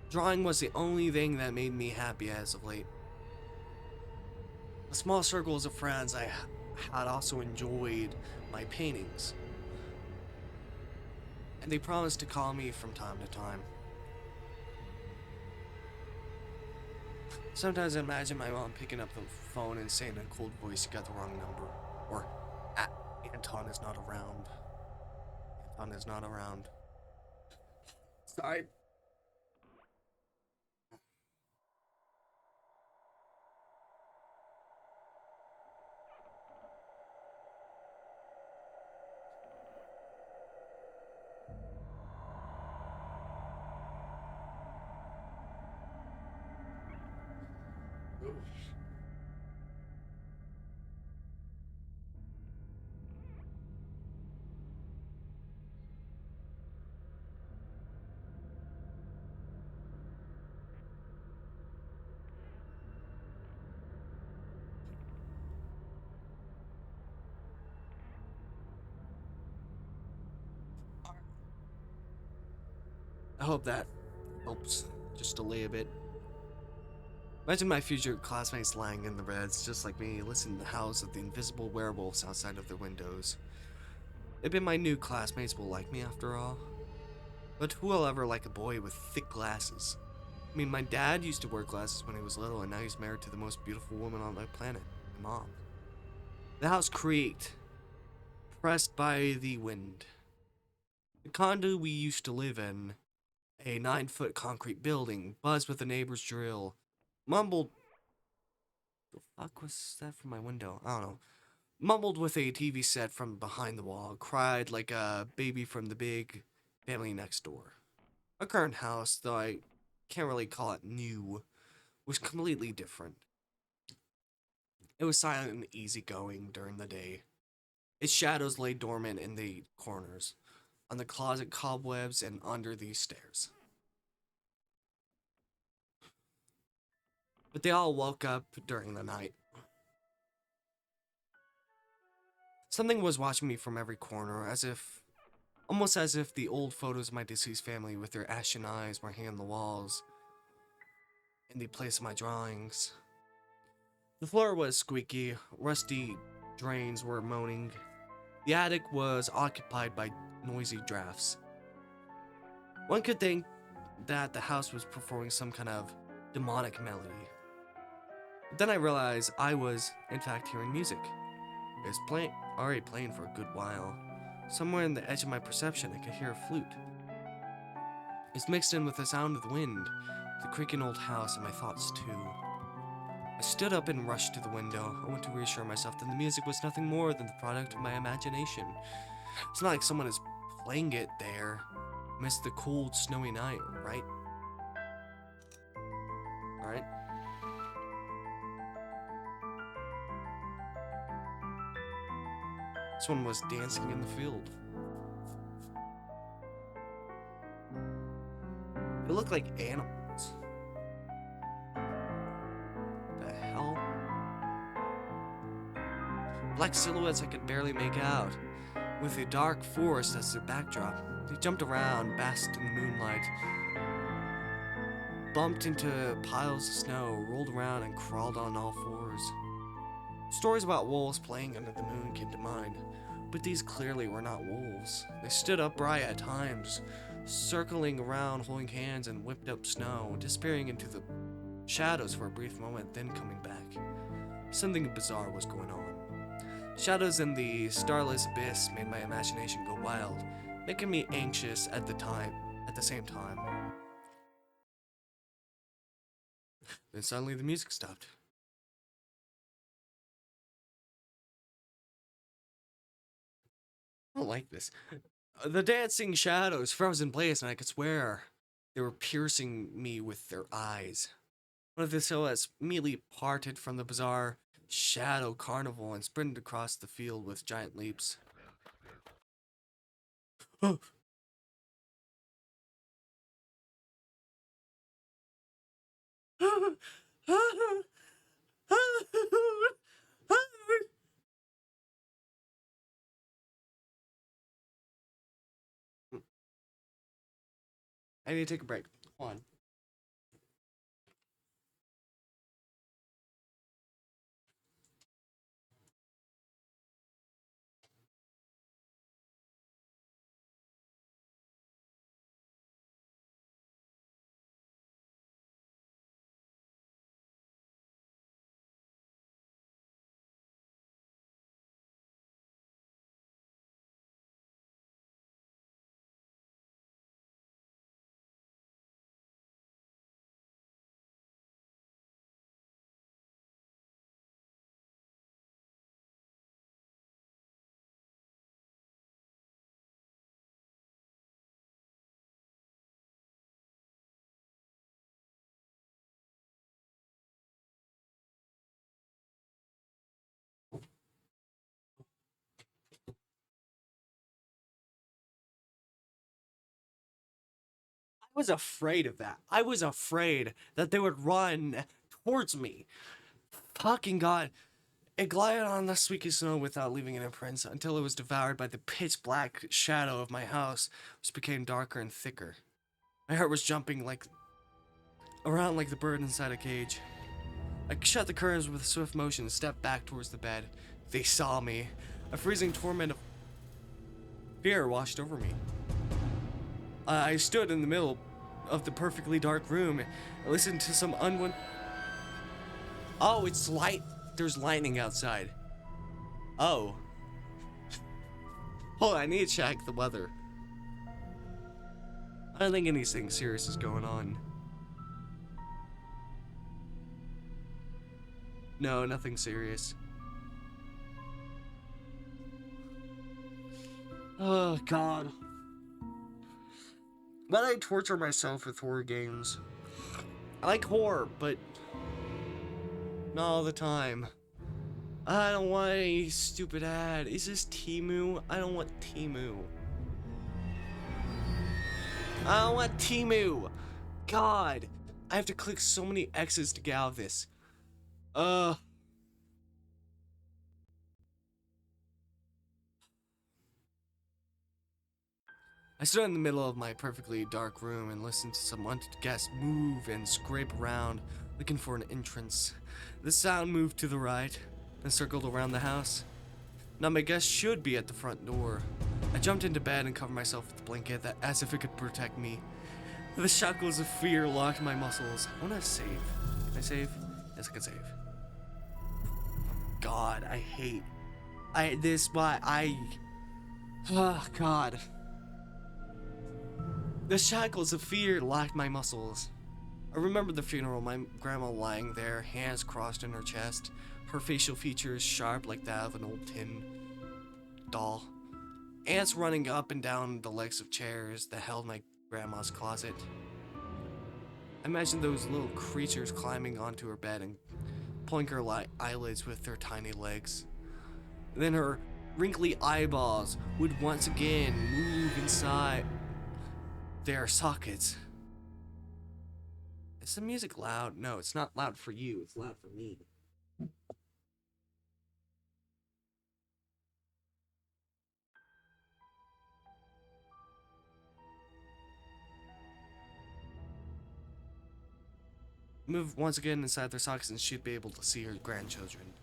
Drawing was the only thing that made me happy as of late. The small circles of friends I had also enjoyed my paintings, and they promised to call me from time to time. Sometimes I imagine my mom picking up the phone and saying in a cold voice, "You got the wrong number," or "Anton is not around. Anton is not around." Sorry. I hope that helps just delay a bit. Imagine my future classmates lying in the beds just like me, listening to the howls of the invisible werewolves outside of their windows. Maybe my new classmates will like me after all. But who will ever like a boy with thick glasses? I mean, my dad used to wear glasses when he was little, and now he's married to the most beautiful woman on my planet, my mom. The house creaked, pressed by the wind. The condo we used to live in, a 9-foot concrete building, buzzed with the neighbor's drill, mumbled. The fuck was that from my window? I don't know. Mumbled with a TV set from behind the wall, cried like a baby from the big family next door. Our current house, though I can't really call it new, was completely different. It was silent and easygoing during the day. Its shadows lay dormant in the corners, on the closet cobwebs, and under the stairs. But they all woke up during the night. Something was watching me from every corner, almost as if the old photos of my deceased family with their ashen eyes were hanging on the walls in the place of my drawings. The floor was squeaky, rusty drains were moaning. The attic was occupied by noisy drafts. One could think that the house was performing some kind of demonic melody. But then I realized I was, in fact, hearing music. It was already playing for a good while. Somewhere in the edge of my perception, I could hear a flute. It's mixed in with the sound of the wind, the creaking old house, and my thoughts too. I stood up and rushed to the window. I went to reassure myself that the music was nothing more than the product of my imagination. It's not like someone is playing it there amidst the cold, snowy night, right? Alright? This one was dancing in the field. It looked like animals. The hell? Black silhouettes I could barely make out, with a dark forest as their backdrop. They jumped around, basked in the moonlight, bumped into piles of snow, rolled around, and crawled on all fours. Stories about wolves playing under the moon came to mind, but these clearly were not wolves. They stood upright at times, circling around, holding hands and whipped up snow, disappearing into the shadows for a brief moment, then coming back. Something bizarre was going on. Shadows in the starless abyss made my imagination go wild, making me anxious at the same time. Then suddenly the music stopped. I don't like this. The dancing shadows froze in place, and I could swear they were piercing me with their eyes. One of the silhouettes immediately parted from the bizarre shadow carnival and sprinted across the field with giant leaps. I need to take a break. Hold on. I was afraid of that. I was afraid that they would run towards me. Fucking God. It glided on the squeaky snow without leaving an imprint until it was devoured by the pitch black shadow of my house, which became darker and thicker. My heart was jumping around like the bird inside a cage. I shut the curtains with a swift motion and stepped back towards the bed. They saw me. A freezing torment of fear washed over me. I stood in the middle of the perfectly dark room and listened to some Oh, it's light. There's lightning outside. Oh. Hold on, I need to check the weather. I don't think anything serious is going on. No, nothing serious. Oh, God. But I torture myself with horror games. I like horror, but not all the time. I don't want any stupid ad. Is this Temu? I don't want Temu. I don't want Temu. God, I have to click so many X's to get out of this. I stood in the middle of my perfectly dark room and listened to some unwanted guests move and scrape around, looking for an entrance. The sound moved to the right, then circled around the house. Now my guest should be at the front door. I jumped into bed and covered myself with a blanket as if it could protect me. The shackles of fear locked my muscles. I want to save. Can I save? Yes, I can save. God, I hate. Oh, God. The shackles of fear locked my muscles. I remember the funeral, my grandma lying there, hands crossed in her chest, her facial features sharp like that of an old tin doll. Ants running up and down the legs of chairs that held my grandma's closet. I imagined those little creatures climbing onto her bed and pulling her eyelids with their tiny legs. Then her wrinkly eyeballs would once again move inside their sockets. Is the music loud? No, it's not loud for you. It's loud for me. Move once again inside their sockets and she'd be able to see her grandchildren.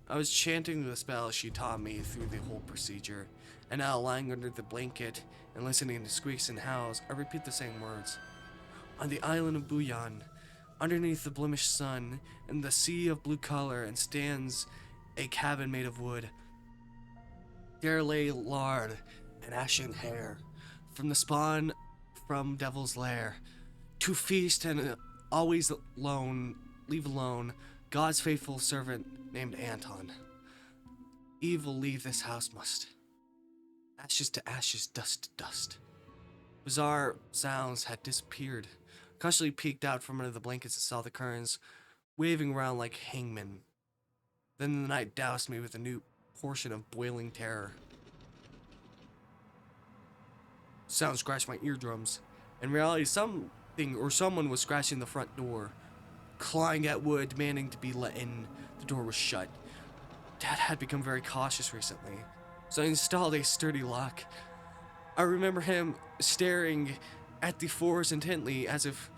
I was chanting the spell she taught me through the whole procedure, and now lying under the blanket and listening to squeaks and howls, I repeat the same words. On the island of Buyan, underneath the blemished sun, in the sea of blue color, and stands a cabin made of wood. There lay lard and ashen hair, from the spawn from Devil's Lair, to feast and always alone, leave alone, God's faithful servant named Anton. Evil leave this house must. Ashes to ashes, dust to dust. Bizarre sounds had disappeared. Cautiously peeked out from under the blankets and saw the currents waving around like hangmen. Then the night doused me with a new portion of boiling terror. Sound scratched my eardrums. In reality, something or someone was scratching the front door, clawing at wood, demanding to be let in. The door was shut. Dad had become very cautious recently, so I installed a sturdy lock. I remember him staring at the floors intently as if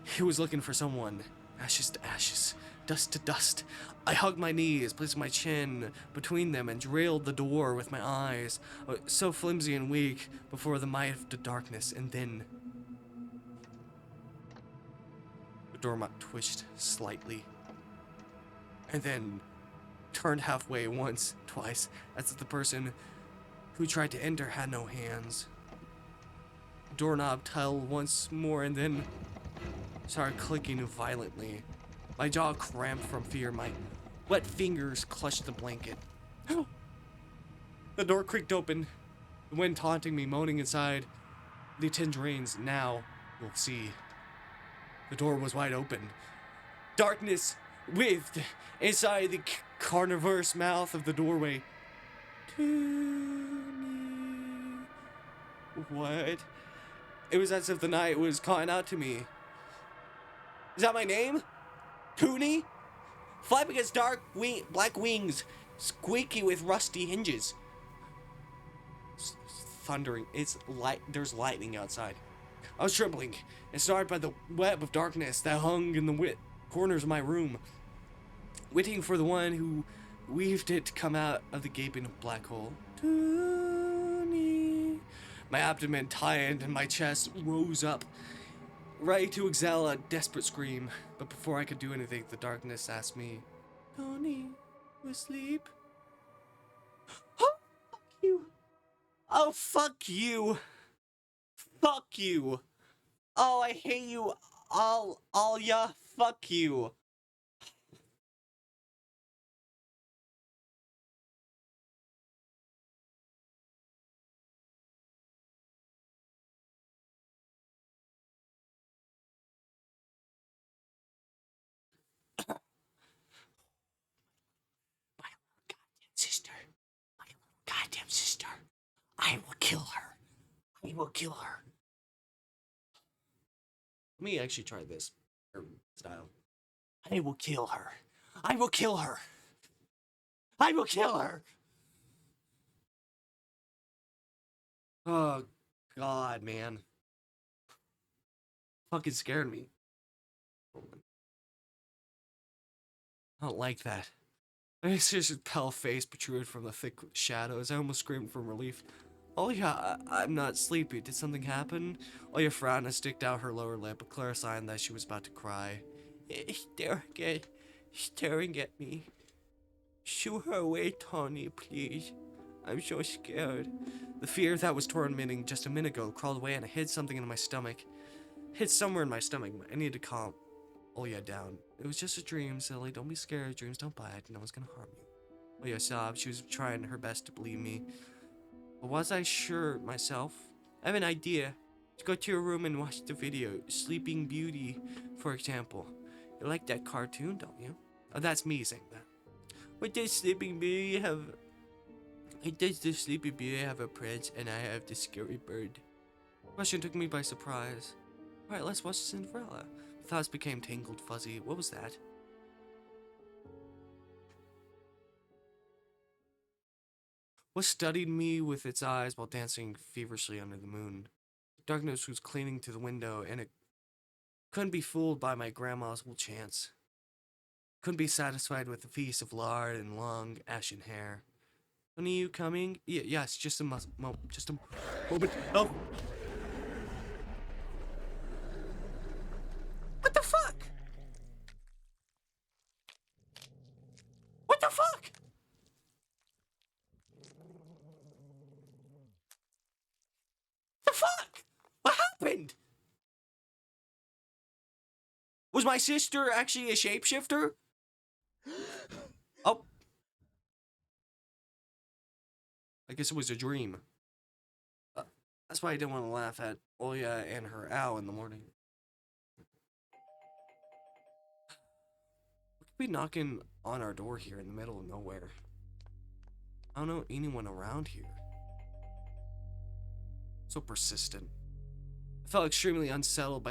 he was looking for someone. Ashes to ashes, dust to dust. I hugged my knees, placed my chin between them, and drilled the door with my eyes, so flimsy and weak before the might of the darkness, and then the doormat twitched slightly, and then turned halfway once, twice, as if the person who tried to enter had no hands. The doorknob tiled once more and then started clicking violently. My jaw cramped from fear. My wet fingers clutched the blanket. The door creaked open, the wind taunting me, moaning inside the tin drains. Now, you'll see. The door was wide open. Darkness writhed inside the carnivorous mouth of the doorway. What? It was as if the night was calling out to me. Is that my name? Toonie? Flapping its black wings, squeaky with rusty hinges. Thundering. There's lightning outside. I was trembling and startled by the web of darkness that hung in the corners of my room, waiting for the one who weaved it to come out of the gaping black hole. Toonie. My abdomen tightened and my chest rose up, ready to exhale a desperate scream. But before I could do anything, the darkness asked me, Tony, you asleep? Oh, fuck you. Oh, fuck you. Fuck you. Oh, I hate you. All ya. Fuck you. My goddamn sister. My goddamn sister. I will kill her. I will kill her. Let me actually try this style. I will kill her. I will kill her. I will kill her. Oh, God, man. Fucking scared me. I don't like that. My sister's pale face protruded from the thick shadows. I almost screamed from relief. Oh yeah, I'm not sleepy. Did something happen? Oya frowned and sticked out her lower lip, a clear sign that she was about to cry. Staring at me. Shoo her away, Tony, please. I'm so scared. The fear that was tormenting just a minute ago crawled away and I hid something in my stomach. Hid somewhere in my stomach. I needed to calm Oya down. It was just a dream, silly. Don't be scared. Dreams don't bite. No one's gonna harm you. Oya sobbed. She was trying her best to believe me. But was I sure myself? I have an idea. Let's go to your room and watch the video. Sleeping Beauty, for example. You like that cartoon, don't you? Oh, that's me saying that. What does Sleeping Beauty have? Does the Sleeping Beauty have a prince and I have the scary bird? The question took me by surprise. Alright, let's watch Cinderella. Thoughts became tangled, fuzzy. What was that? What studied me with its eyes while dancing feverishly under the moon? Darkness was clinging to the window, and it couldn't be fooled by my grandma's old chants. Couldn't be satisfied with the feast of lard and long, ashen hair. Honey, you coming? Yes, just a just a moment. Oh, What the fuck? What the fuck? The fuck? What happened? was my sister actually a shapeshifter? Oh, I guess it was a dream. That's why I didn't want to laugh at Oya and her owl in the morning. What could be knocking on our door here in the middle of nowhere? I don't know anyone around here. So persistent. I felt extremely unsettled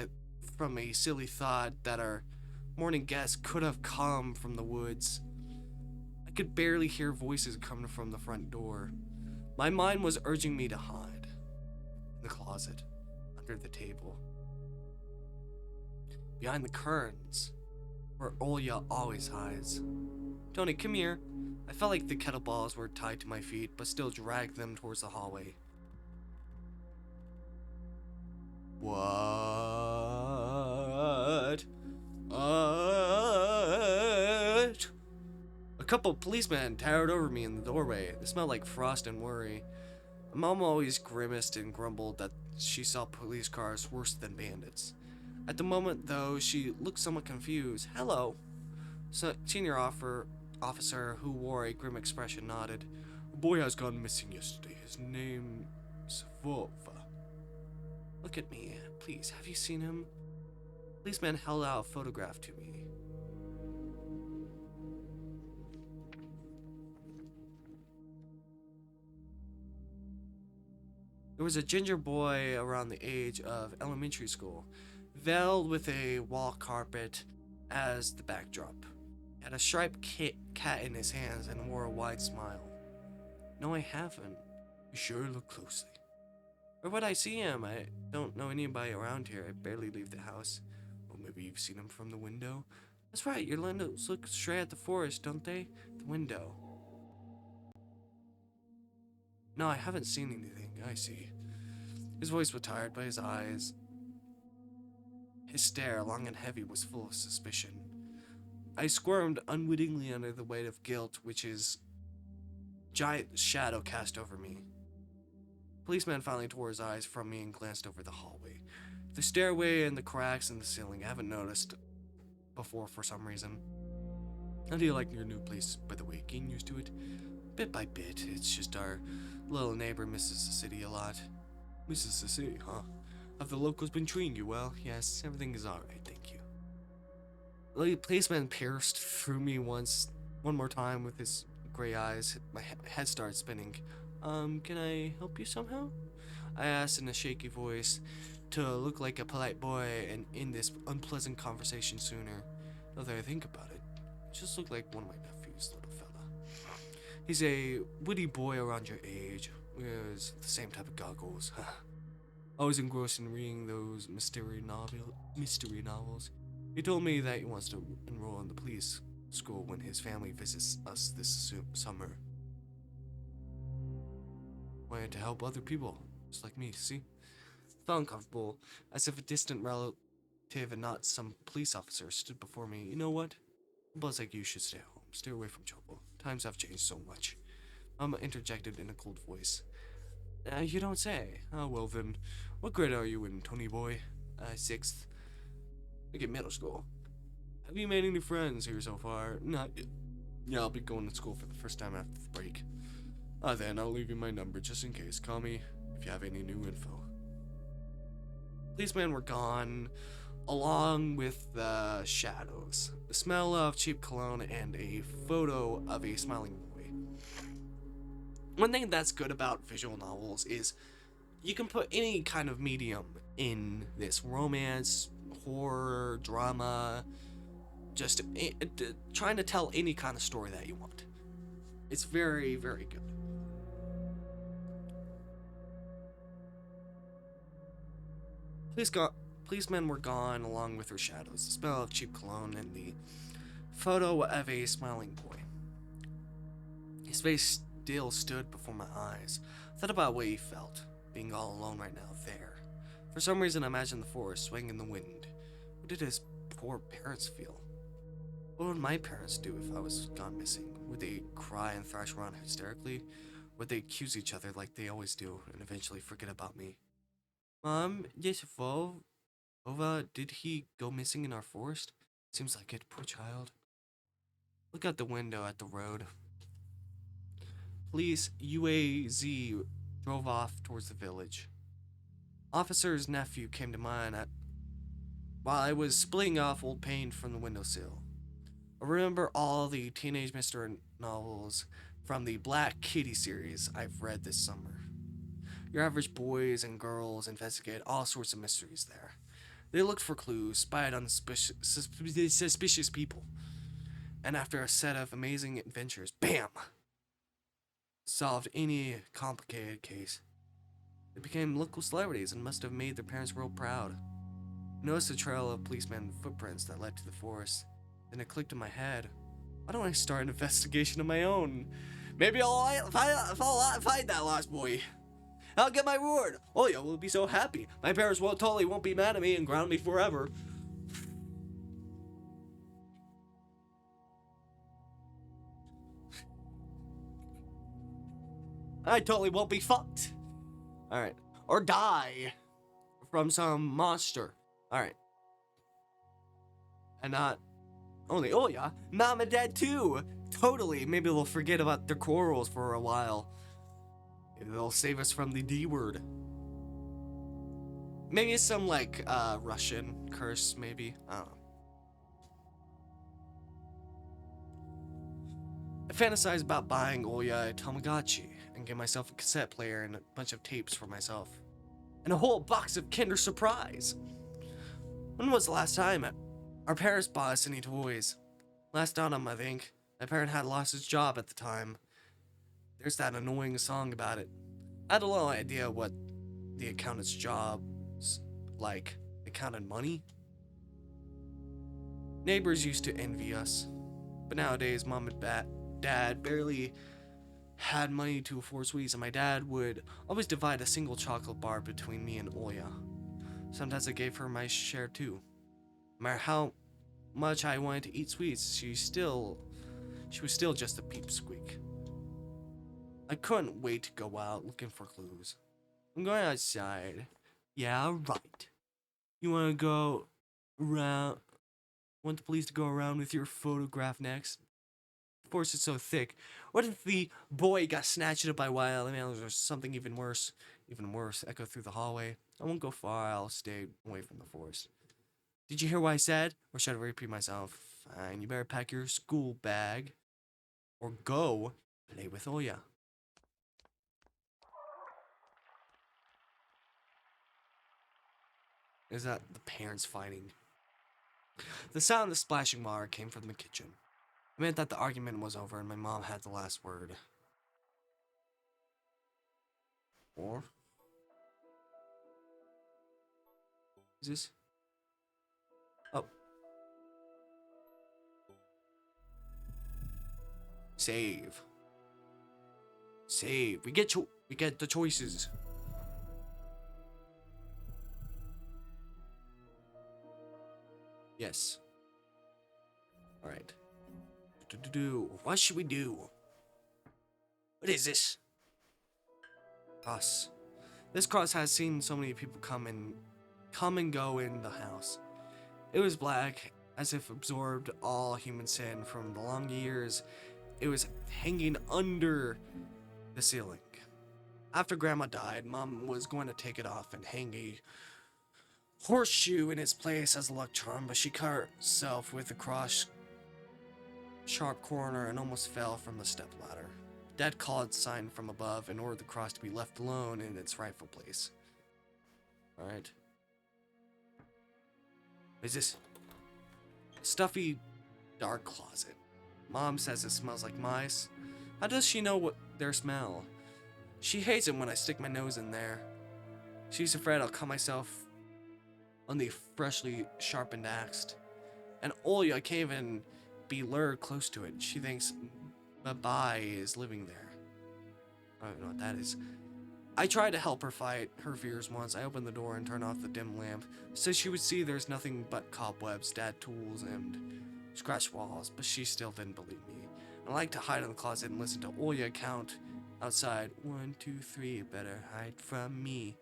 from a silly thought that our morning guest could have come from the woods. I could barely hear voices coming from the front door. My mind was urging me to hide. In the closet, under the table, behind the curtains, where Olya always hides. Tony, come here. I felt like the kettleballs were tied to my feet, but still dragged them towards the hallway. What? A couple policemen towered over me in the doorway. They smelled like frost and worry. My mom always grimaced and grumbled that she saw police cars worse than bandits. At the moment, though, she looked somewhat confused. Hello. Senior officer who wore a grim expression nodded. A boy has gone missing yesterday. His name's Vova. Look at me, please. Have you seen him? Policeman held out a photograph to me. There was a ginger boy around the age of elementary school, veiled with a wall carpet as the backdrop. He had a striped cat in his hands and wore a wide smile. No, I haven't. You sure look closely. Where would I see him? I don't know anybody around here. I barely leave the house. Well, maybe you've seen him from the window? That's right, your windows look straight at the forest, don't they? The window. No, I haven't seen anything. I see. His voice was tired, but his eyes, his stare, long and heavy, was full of suspicion. I squirmed unwittingly under the weight of guilt which his giant shadow cast over me. The policeman finally tore his eyes from me and glanced over the hallway. The stairway and the cracks in the ceiling I haven't noticed before for some reason. How do you like your new place, by the way? Getting used to it? Bit by bit. It's just our little neighbor misses the city a lot. Misses the city, huh? Have the locals been treating you well? Yes, everything is alright, thank you. The policeman pierced through me one more time with his gray eyes. My head started spinning. Can I help you somehow? I asked in a shaky voice to look like a polite boy and end this unpleasant conversation sooner. Now that I think about it, he just looked like one of my nephews, little fella. He's a witty boy around your age, wears the same type of goggles. Always engrossed in reading those mystery novels. He told me that he wants to enroll in the police school when his family visits us this summer. Wanted to help other people, just like me, see? Felt uncomfortable, as if a distant relative and not some police officer stood before me. You know what? Buzz like you should stay home. Stay away from trouble. Times have changed so much. Mama interjected in a cold voice. You don't say. Oh, well then. What grade are you in, Tony boy? 6th. Like at middle school. Have you made any friends here so far? Not yet. Yeah, I'll be going to school for the first time after the break. Then I'll leave you my number just in case. Call me if you have any new info. Policemen were gone, along with the shadows, the smell of cheap cologne, and a photo of a smiling boy. One thing that's good about visual novels is you can put any kind of medium in this: romance, horror, drama, just trying to tell any kind of story that you want. It's very, very good. Policemen were gone along with their shadows. The smell of cheap cologne and the photo of a smiling boy. His face still stood before my eyes. I thought about what he felt, being all alone right now there. For some reason, I imagined the forest swaying in the wind. What did his poor parents feel? What would my parents do if I was gone missing? Would they cry and thrash around hysterically? Would they accuse each other like they always do and eventually forget about me? Mom, yes, Vova, did he go missing in our forest? Seems like it, poor child. Look out the window at the road. Police UAZ drove off towards the village. Officer's nephew came to mind while I was splitting off old paint from the windowsill. I remember all the Teenage Mystery novels from the Black Kitty series I've read this summer. Your average boys and girls investigate all sorts of mysteries there. They looked for clues, spied on suspicious people, and after a set of amazing adventures, BAM! Solved any complicated case. They became local celebrities and must have made their parents real proud. I noticed a trail of policeman footprints that led to the forest. Then it clicked in my head. Why don't I start an investigation of my own? Maybe I'll find that lost boy. I'll get my reward. Oh yeah, we'll be so happy. My parents totally won't be mad at me and ground me forever. I totally won't be fucked. Alright. Or die from some monster. Alright. And not only Oya, Mom and Dad too. Totally. Maybe they'll forget about their quarrels for a while. Maybe they'll save us from the D word. Maybe it's some like Russian curse, maybe. I don't know. I fantasize about buying Oya a Tamagotchi and get myself a cassette player and a bunch of tapes for myself. And a whole box of Kinder Surprise. When was the last time our parents bought us any toys? Last autumn, I think. My parent had lost his job at the time. There's that annoying song about it. I had a little idea what the accountant's job's like. They counted money. Neighbors used to envy us. But nowadays, Mom and Dad barely had money to afford sweets, and my dad would always divide a single chocolate bar between me and Oya. Sometimes I gave her my share too. No matter how much I wanted to eat sweets, she was still just a peepsqueak. I couldn't wait to go out looking for clues. I'm going outside. Yeah, right. You want to go around? Want the police to go around with your photograph next? Of course, it's so thick. What if the boy got snatched up by wild animals or something even worse? Even worse, echo through the hallway. I won't go far. I'll stay away from the forest. Did you hear what I said? Or should I repeat myself? Fine, you better pack your school bag. Or go play with Oya. Is that the parents fighting? The sound of the splashing water came from the kitchen. It meant that the argument was over and my mom had the last word. Or? Is this? Oh. Save. Save. We get the choices. Yes. Alright. What should we do? What is this? Cross. This cross has seen so many people come and go in the house. It was black, as if absorbed all human sin from the long years it was hanging under the ceiling. After Grandma died, Mom was going to take it off and hang a horseshoe in its place as a luck charm, but she cut herself with a cross sharp corner and almost fell from the stepladder. Dad called sign from above and ordered the cross to be left alone in its rightful place. Alright. Is this? Stuffy, dark closet. Mom says it smells like mice. How does she know what their smell? She hates it when I stick my nose in there. She's afraid I'll cut myself on the freshly sharpened axe. And Oya can't even be lured close to it. She thinks Babai is living there. I don't know what that is. I tried to help her fight her fears once. I opened the door and turned off the dim lamp so she would see there's nothing but cobwebs, dad tools, and scratched walls, but she still didn't believe me. I like to hide in the closet and listen to Olya count outside. 1, 2, 3, better hide from me.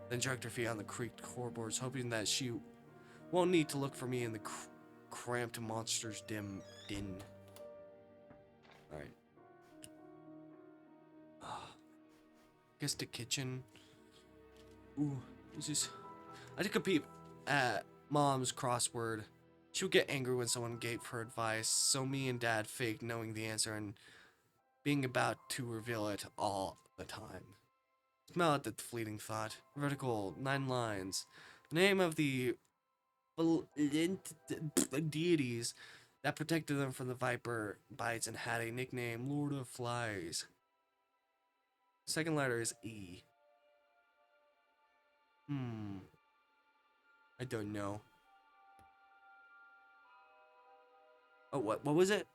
Then jerked her feet on the creaked floorboards, hoping that she won't need to look for me in the cramped monster's dim din. Alright. Guess the kitchen. Ooh, this is. I took a peep at Mom's crossword. She would get angry when someone gave her advice, so me and Dad faked knowing the answer and being about to reveal it all the time. Smell at the fleeting thought. Vertical, 9 lines. The name of the deities that protected them from the viper bites and had a nickname, Lord of Flies. Second letter is E. I don't know. Oh, what was it?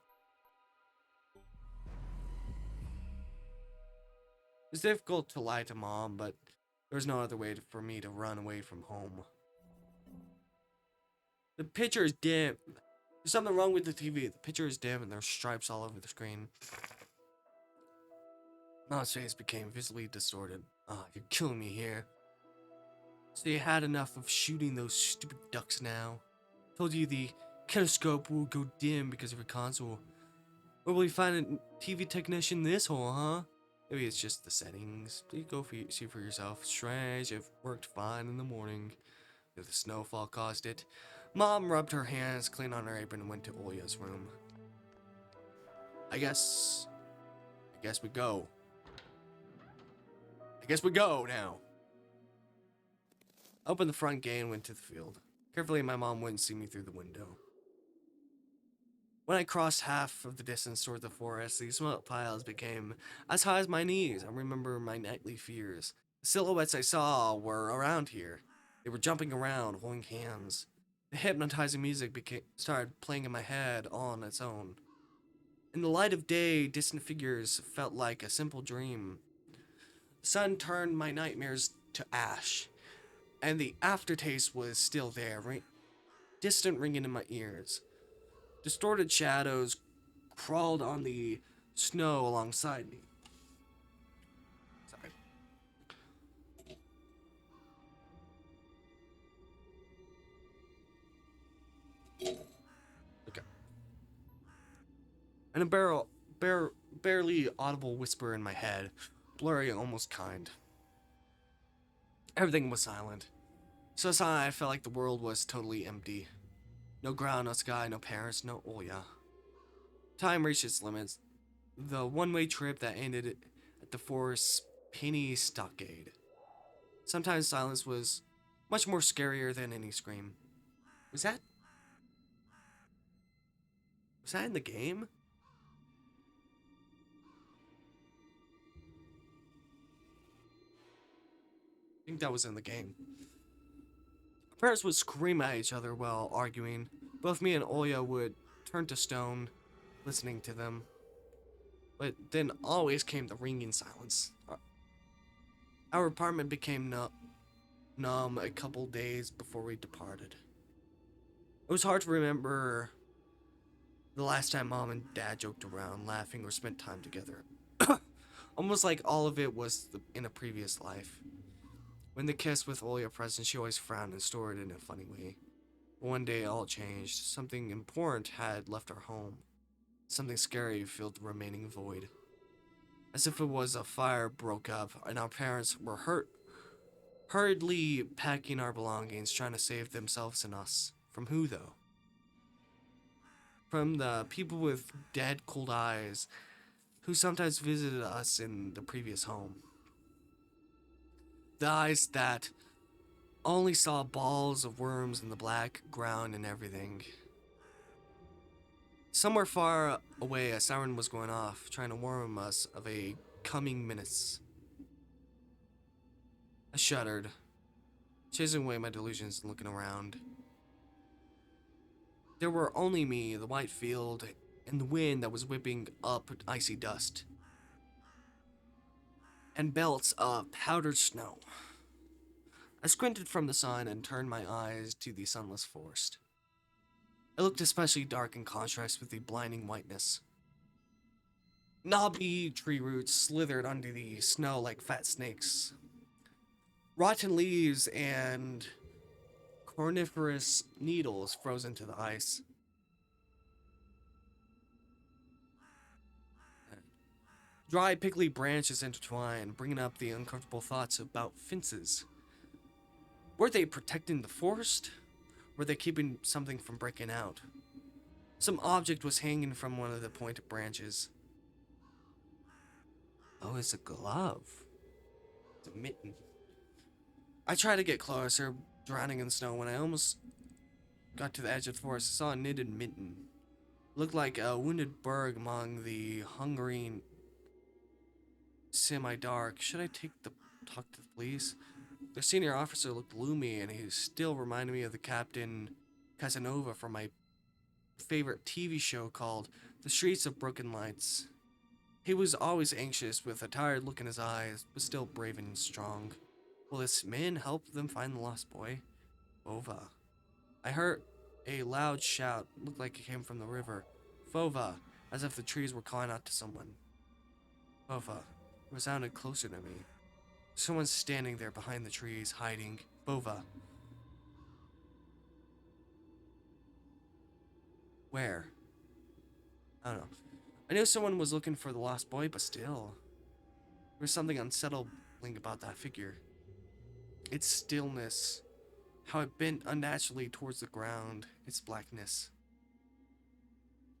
It's difficult to lie to Mom, but there's no other way for me to run away from home. The picture is dim. There's something wrong with the TV. The picture is dim and there's stripes all over the screen. Mom's face became visibly distorted. Ah, you're killing me here. So you had enough of shooting those stupid ducks now. Told you the kinetoscope will go dim because of your console. Where will you find a TV technician in this hole, huh? Maybe it's just the settings. Please go see for yourself. Strange, it worked fine in the morning. If the snowfall caused it. Mom rubbed her hands clean on her apron and went to Olya's room. I guess we go. I guess we go now. I opened the front gate and went to the field. Carefully, my mom wouldn't see me through the window. When I crossed half of the distance toward the forest, the smoke piles became as high as my knees. I remember my nightly fears. The silhouettes I saw were around here. They were jumping around, holding hands. The hypnotizing music started playing in my head on its own. In the light of day, distant figures felt like a simple dream. The sun turned my nightmares to ash, and the aftertaste was still there, distant ringing in my ears. Distorted shadows crawled on the snow alongside me. Sorry. Okay. And a barely audible whisper in my head, blurry and almost kind. Everything was silent. So silent I felt like the world was totally empty. No ground, no sky, no parents, no Olya. Time reached its limits. The one-way trip that ended at the forest's penny stockade. Sometimes silence was much more scarier than any scream. Was that in the game? I think that was in the game. Our parents would scream at each other while arguing. Both me and Olya would turn to stone, listening to them. But then always came the ringing silence. Our apartment became numb a couple days before we departed. It was hard to remember the last time Mom and Dad joked around, laughing, or spent time together. Almost like all of it was in a previous life. When the kiss with Olya present, she always frowned and stored in a funny way. But one day, all changed. Something important had left our home. Something scary filled the remaining void. As if it was a fire broke up, and our parents were hurriedly packing our belongings, trying to save themselves and us. From who, though? From the people with dead, cold eyes who sometimes visited us in the previous home. The eyes that only saw balls of worms in the black ground and everything. Somewhere far away, a siren was going off, trying to warn us of a coming menace. I shuddered, chasing away my delusions and looking around. There were only me, the white field, and the wind that was whipping up icy dust, and belts of powdered snow. I squinted from the sun and turned my eyes to the sunless forest. It looked especially dark in contrast with the blinding whiteness. Knobby tree roots slithered under the snow like fat snakes. Rotten leaves and corniferous needles froze into the ice. Dry, prickly branches intertwined, bringing up the uncomfortable thoughts about fences. Were they protecting the forest? Were they keeping something from breaking out? Some object was hanging from one of the pointed branches. Oh, it's a glove. It's a mitten. I tried to get closer, drowning in snow. When I almost got to the edge of the forest, I saw a knitted mitten. It looked like a wounded bird among the hungering semi-dark. Should I talk to the police? The senior officer looked gloomy, and he still reminded me of the Captain Casanova from my favorite TV show called The Streets of Broken Lights. He was always anxious, with a tired look in his eyes, but still brave and strong. Will this man help them find the lost boy? Fova. I heard a loud shout, looked like it came from the river. Fova, as if the trees were calling out to someone. Fova. It resounded closer to me. Someone's standing there behind the trees, hiding. Fova. Where? I don't know. I knew someone was looking for the lost boy, but still. There was something unsettling about that figure. Its stillness, how it bent unnaturally towards the ground, its blackness.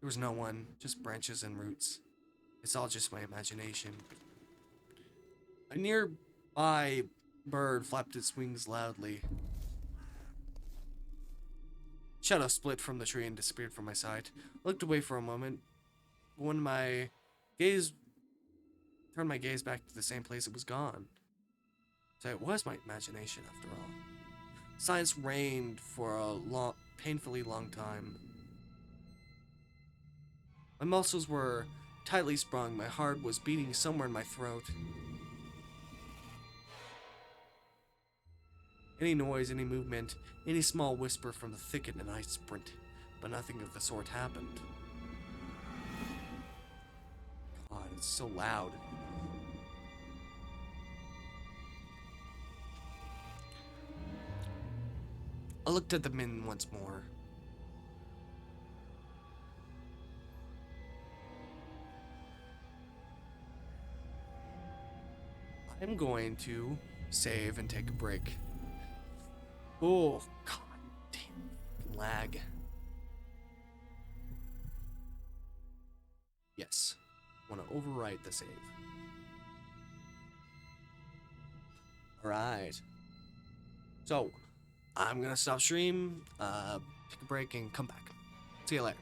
There was no one, just branches and roots. It's all just my imagination. A nearby bird flapped its wings loudly. Shadow split from the tree and disappeared from my sight. I looked away for a moment. When my gaze turned my gaze back to the same place, it was gone. So it was my imagination after all. Silence reigned for a painfully long time. My muscles were tightly sprung. My heart was beating somewhere in my throat. Any noise, any movement, any small whisper from the thicket, and I sprint. But nothing of the sort happened. God, it's so loud. I looked at the men once more. I'm going to save and take a break. Oh, god damn. Lag. Yes. I want to overwrite the save. Alright. So, I'm gonna stop stream, take a break, and come back. See you later.